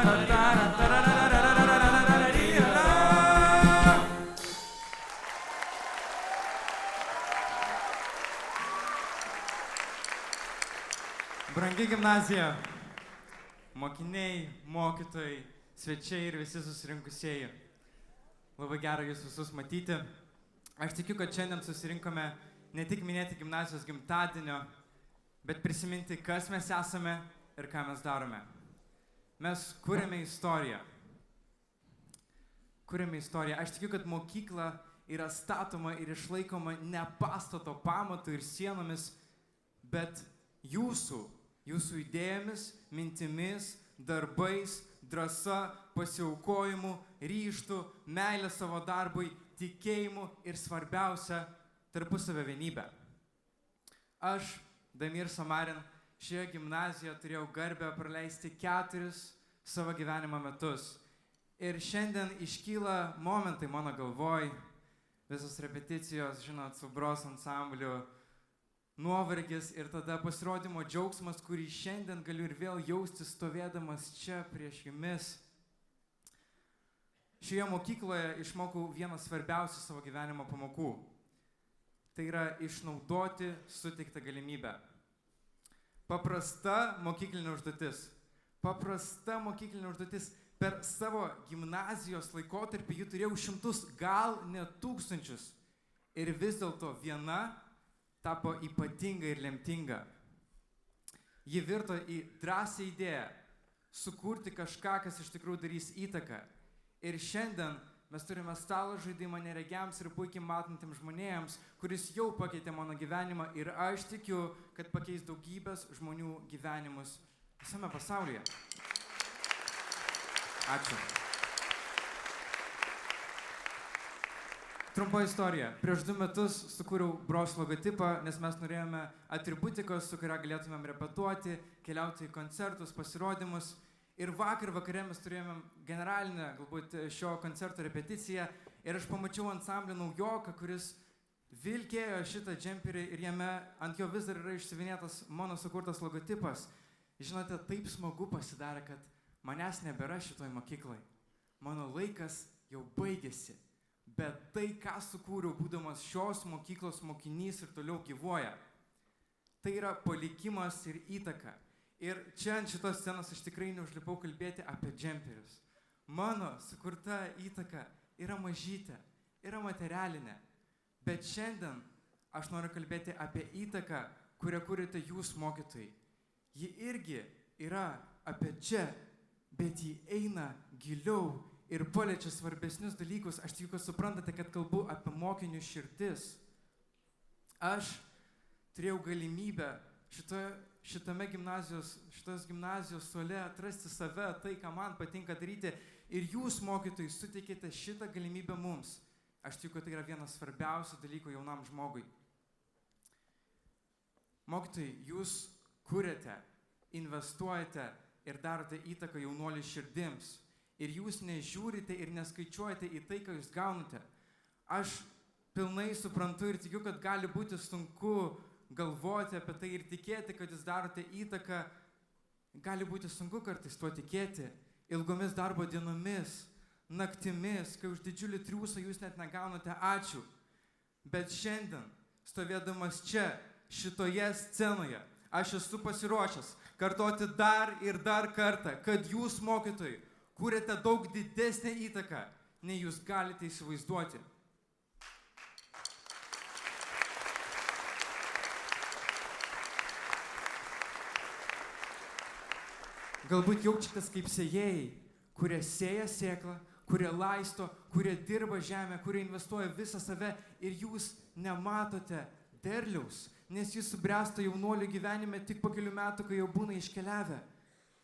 Tarataram, tarataram, tararara, tirararam. Brangi gimnazija, mokiniai, mokytojai, svečiai ir visi susirinkusieji. Labai gera jūs visus matyti. Aš tikiu, kad šiandien susirinkome ne tik minėti gimnazijos gimtadienio, bet prisiminti, kas mes esame ir ką mes darome. Mes kuriame istoriją. Kuriame istoriją. Aš tikiu, kad mokykla yra statoma ir išlaikoma ne pastato pamatu ir sienomis, bet jūsų idėjomis, mintimis, darbais, drąsa, pasiaukojimu, ryžtu, meilė savo darbui, tikėjimu ir svarbiausia - tarpusavio vienybė. Aš, Damir Samarin, šioje gimnazijoje turėjau garbę praleisti 4 savo gyvenimo metus. Ir šiandien iškyla momentai mano galvoj, visos repeticijos, žinot, su bros ansambliu, nuovargis ir tada pasirodymo džiaugsmas, kurį šiandien galiu ir vėl jausti stovėdamas čia prieš jumis. Šioje mokykloje išmokau vieną svarbiausių savo gyvenimo pamokų. Tai yra išnaudoti suteiktą galimybę. Paprasta mokyklinė užduotis. Paprasta mokyklinė užduotis. Per savo gimnazijos laikotarpį jų turėjau 100, gal net 1000. Ir vis dėlto viena tapo ypatinga ir lemtinga. Ji virto į drąsią idėją sukurti kažką, kas iš tikrųjų darys įtaką. Ir šiandien mes turime stalo žaidimą neregiams ir puikiai matantiems žmonėms, kuris jau pakeitė mano gyvenimą ir aš tikiu, kad pakeis daugybės žmonių gyvenimus visame pasaulyje. Ačiū. Trumpa istorija. Prieš 2 metus sukūriau Bros logotipą, nes mes norėjome atributikos, su kuria galėtumėm repetuoti, keliauti į koncertus, pasirodymus. Ir vakar vakare mes turėjome generalinę, galbūt šio koncerto repeticiją ir aš pamačiau ansamblį naujoką, kuris vilkėjo šitą džemperį ir jame ant jo vis dar yra išsiuvinėtas mano sukurtas logotipas. Žinote, taip smagu pasidarė, kad manęs nebėra šitoj mokyklai. Mano laikas jau baigėsi. Bet tai, ką sukūriau, būdamas šios mokyklos mokinys ir toliau gyvuoja, tai yra palikimas ir įtaka. Ir čia ant šitos scenos aš tikrai neužlipau kalbėti apie džemperius. Mano sukurta įtaka yra mažytė, yra materialinė. Bet šiandien aš noriu kalbėti apie įtaką, kurią kuriate jūs, mokytojai. Ji irgi yra apie čia, bet ji eina giliau ir paliečia svarbesnius dalykus. Aš tikiu, kad suprantate, kad kalbu apie mokinių širdis. Aš turėjau galimybę šitos gimnazijos suole atrasti save, tai, ką man patinka daryti. Ir jūs, mokytojai, suteikėte šitą galimybę mums. Aš tikiu, kad tai yra vienas svarbiausių dalykų jaunam žmogui. Mokytojai, jūs kuriate, investuojate ir darote įtaką jaunuolių širdims. Ir jūs nežiūrite ir neskaičiuojate į tai, ką jūs gaunate. Aš pilnai suprantu ir tikiu, kad gali būti sunku galvoti apie tai ir tikėti, kad jūs darote įtaką. Gali būti sunku kartais tuo tikėti. Ilgomis darbo dienomis, naktimis, kai už didžiulį triūsą jūs net negaunate ačiū. Bet šiandien, stovėdamas čia, šitoje scenoje, aš esu pasiruošęs kartoti dar ir dar kartą, kad jūs, mokytojai, kūrėte daug didesnę įtaką, nei jūs galite įsivaizduoti. Galbūt jaučiatės kaip sėjėjai, kurie sėja sėklą, kurie laisto, kurie dirba žemę, kurie investuoja visą save ir jūs nematote derliaus, nes jis subręsta jaunuolių gyvenime tik po kelių metų, kai jau būna iškeliavę.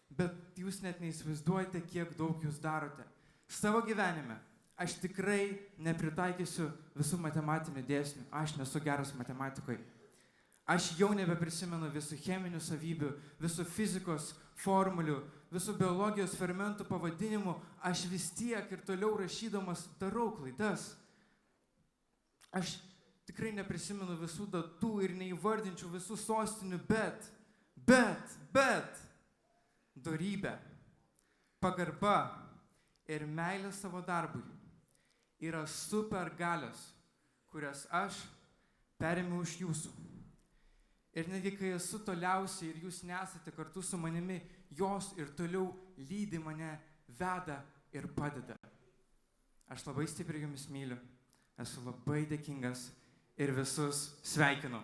Bet jūs net neįsivaizduojate, kiek daug jūs darote. Savo gyvenime aš tikrai nepritaikysiu visų matematinių dėsnių. Aš nesu geras matematikoje. Aš jau nebeprisimenu visų cheminių savybių, visų fizikos formulių, visų biologijos fermentų pavadinimų. Aš vis tiek ir toliau rašydamas darau klaidas. Aš tikrai neprisimenu visų datų ir neįvardinčiau visų sostinių, bet dorybė, pagarba ir meilė savo darbui yra super galios, kurias aš perėmiau iš jūsų. Ir netgi kai esu toliausiai ir jūs nesate kartu su manimi, jos ir toliau lydi mane, veda ir padeda. Aš labai stipriai jumis myliu, esu labai dėkingas ir visus sveikinu.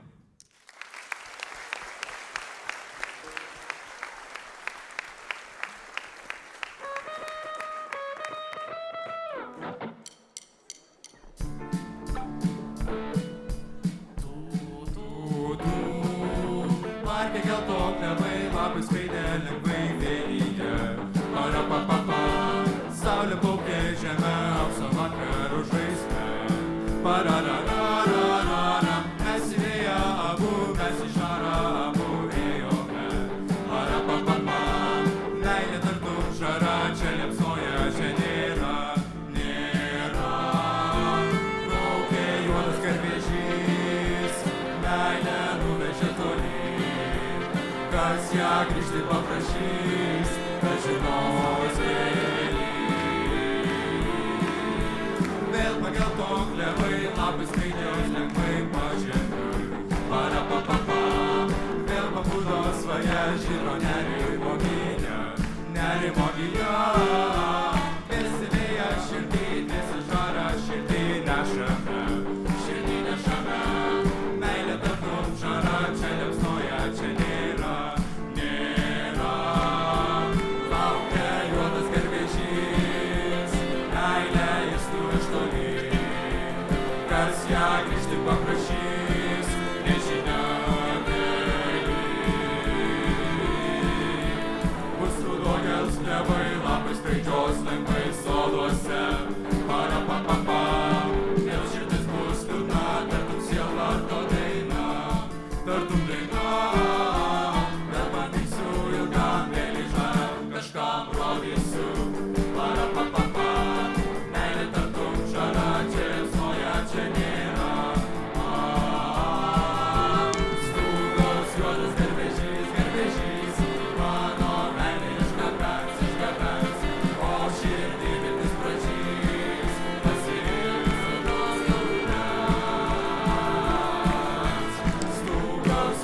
Saulė plaukė žemę, aukso vakarų žaisme. Parararararara, mes į vėją abu, mes į šarą abu ėjome. Parapapapa, meilė tartum šara, čia liepsnoja, čia nėra. Plaukė juodas garvežys, meilė nuvežė tolyn. Kas ją grįžti paprašys, kas žinos vėlį. Vėl pagelto klevai, lapai skraidžiaus lengvai pažemiui. Parapapapa, vėl pabudo svaja, žydro nerimo gynė, nerimo gynė. Visi vėja širdį, visi žara širdį nešame, širdį nešame. Meilė tartum žara, čia liepsnoja, čia nėra. Laukia juodas garvežys, meilė jis nuveš tolyn. Kas ją grįžti paprašys, nežinia vėlį. Bus rudogels klevai, lapai skraidžios lengvai soduose. Parapapapa, vėl širdis bus liūdna, tartum sielvarto daina, tartum daina. Vėl bandysiu ilgam, vėl į žarą kažkam rodysiu. Parapapapa, meilė tartum žara, čia liepsnoja, čia nėra. Stūgos juodas garvežys, mano meilė išgabens, o širdį viltis pražys, pasiilgs ilgos taurės. Stūgos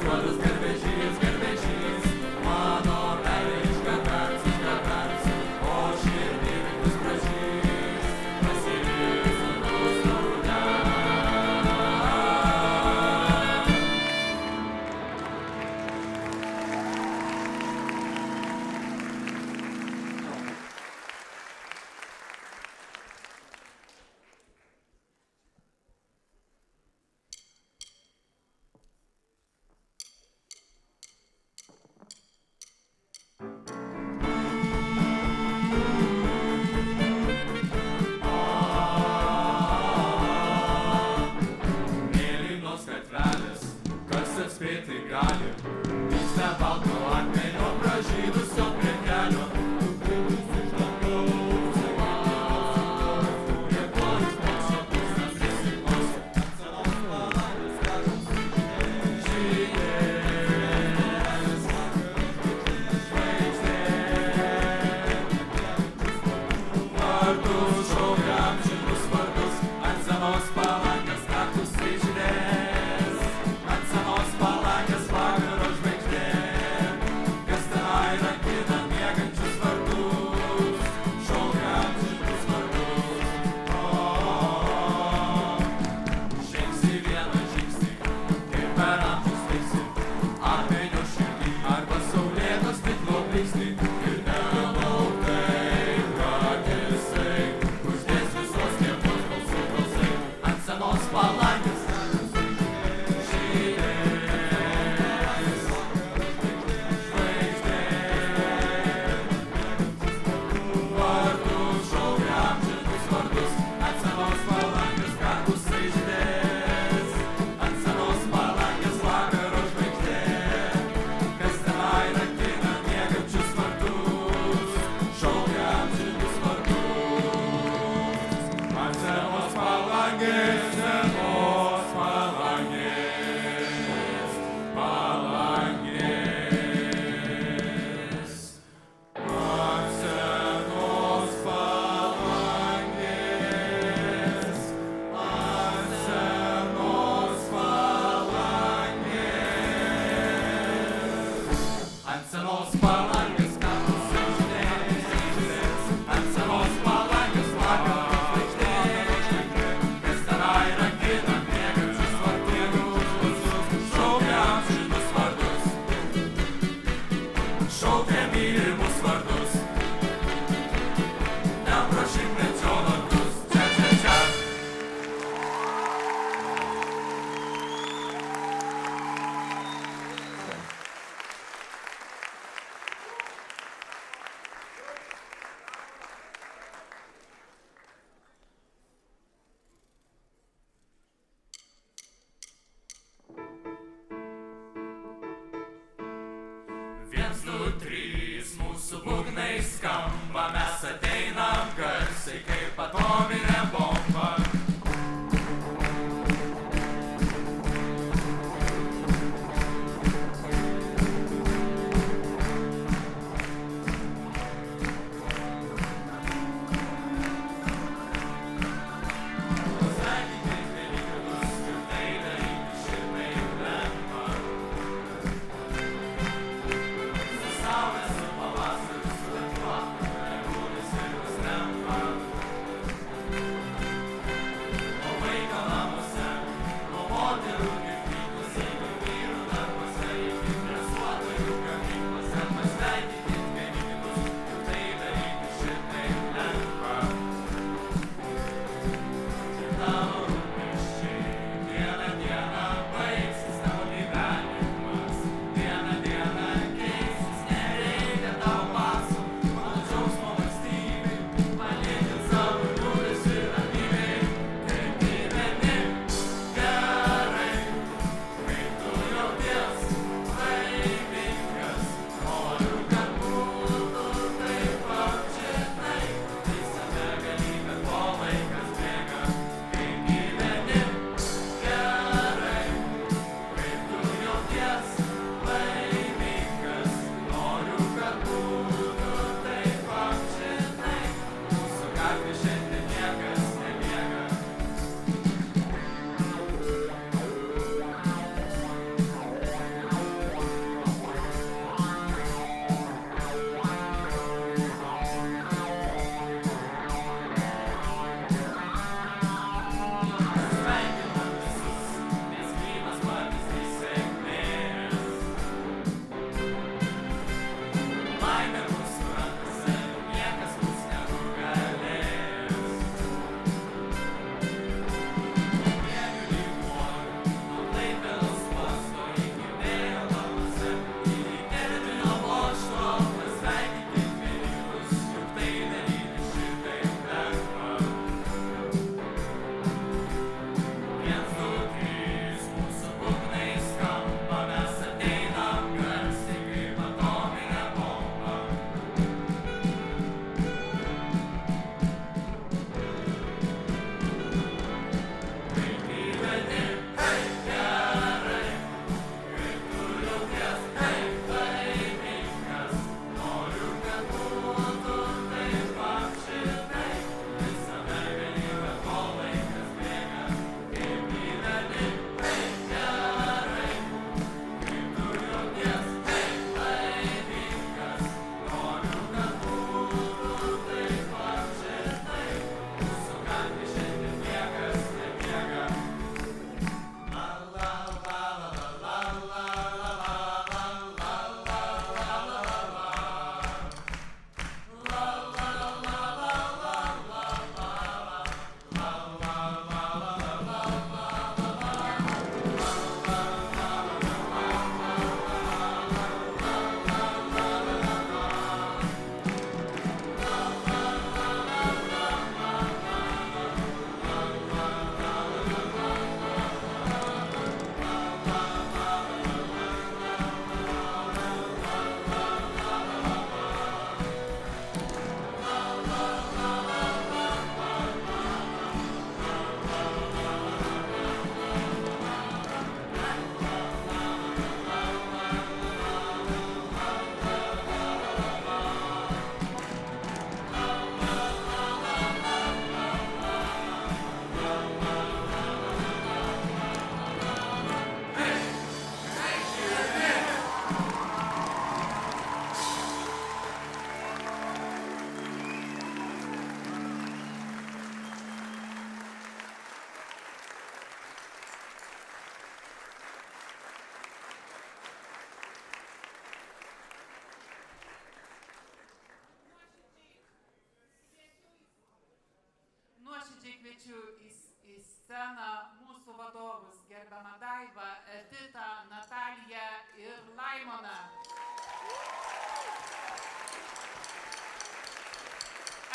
sceną mūsų vadovus, gerbiamą Daivą, Editą, Nataliją ir Laimoną.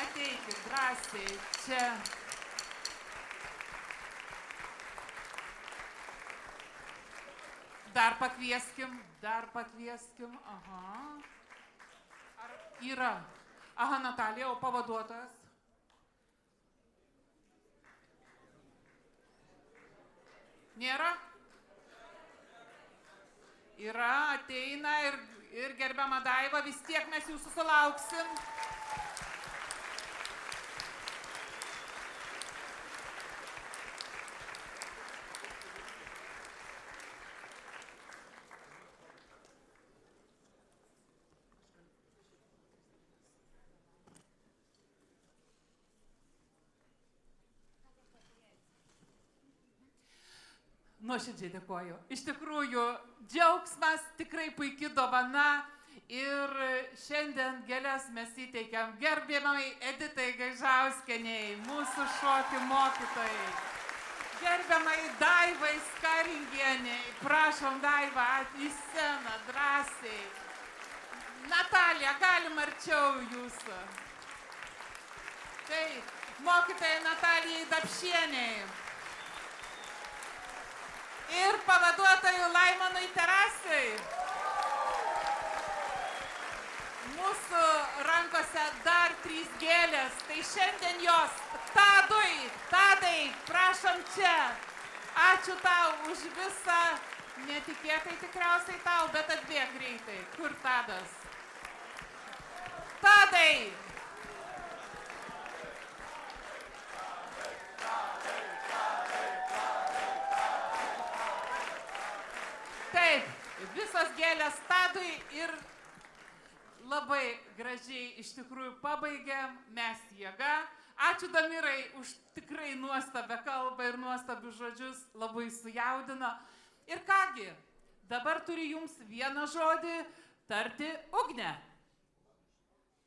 Ateikit drąsiai čia. Dar pakvieskim. Aha. Ar yra? Aha, Natalija, o pavaduotojas? Nėra? Yra, ateina ir gerbiama Daiva, vis tiek mes jūsų sulauksim. Nuoširdžiai dėkoju. Iš tikrųjų, džiaugsmas tikrai puikia dovana ir šiandien gėles mes įteikiam gerbiamai Editai Gaižauskienei, mūsų šokių mokytojai, gerbiamai Daivai Skaringienei, prašom Daiva į sceną drąsiai. Natalija, galim arčiau jūsų. Taip, mokytojai Natalijai Dapšieniai. Ir pavaduotojų Laimonui Terasiui. Mūsų rankose dar 3 gėlės, tai šiandien jos Tadai, prašom čia. Ačiū tau už visą, netikėtai tikriausiai tau, bet atbėg greitai. Kur Tadas? Tadai! Taip, visos gėlės Tadui ir labai gražiai iš tikrųjų pabaigėm mes jėga. Ačiū Damirai už tikrai nuostabią kalbą ir nuostabius žodžius, labai sujaudino. Ir kągi, dabar turiu jums vieną žodį tarti Ugnę.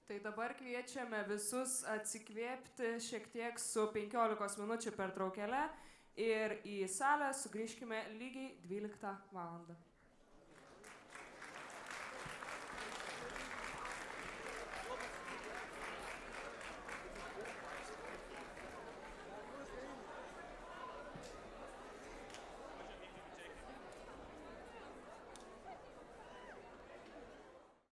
Tai dabar kviečiame visus atsikvėpti šiek tiek su 15 minučių pertraukėle ir į salę sugrįžkime lygiai 12 valandą.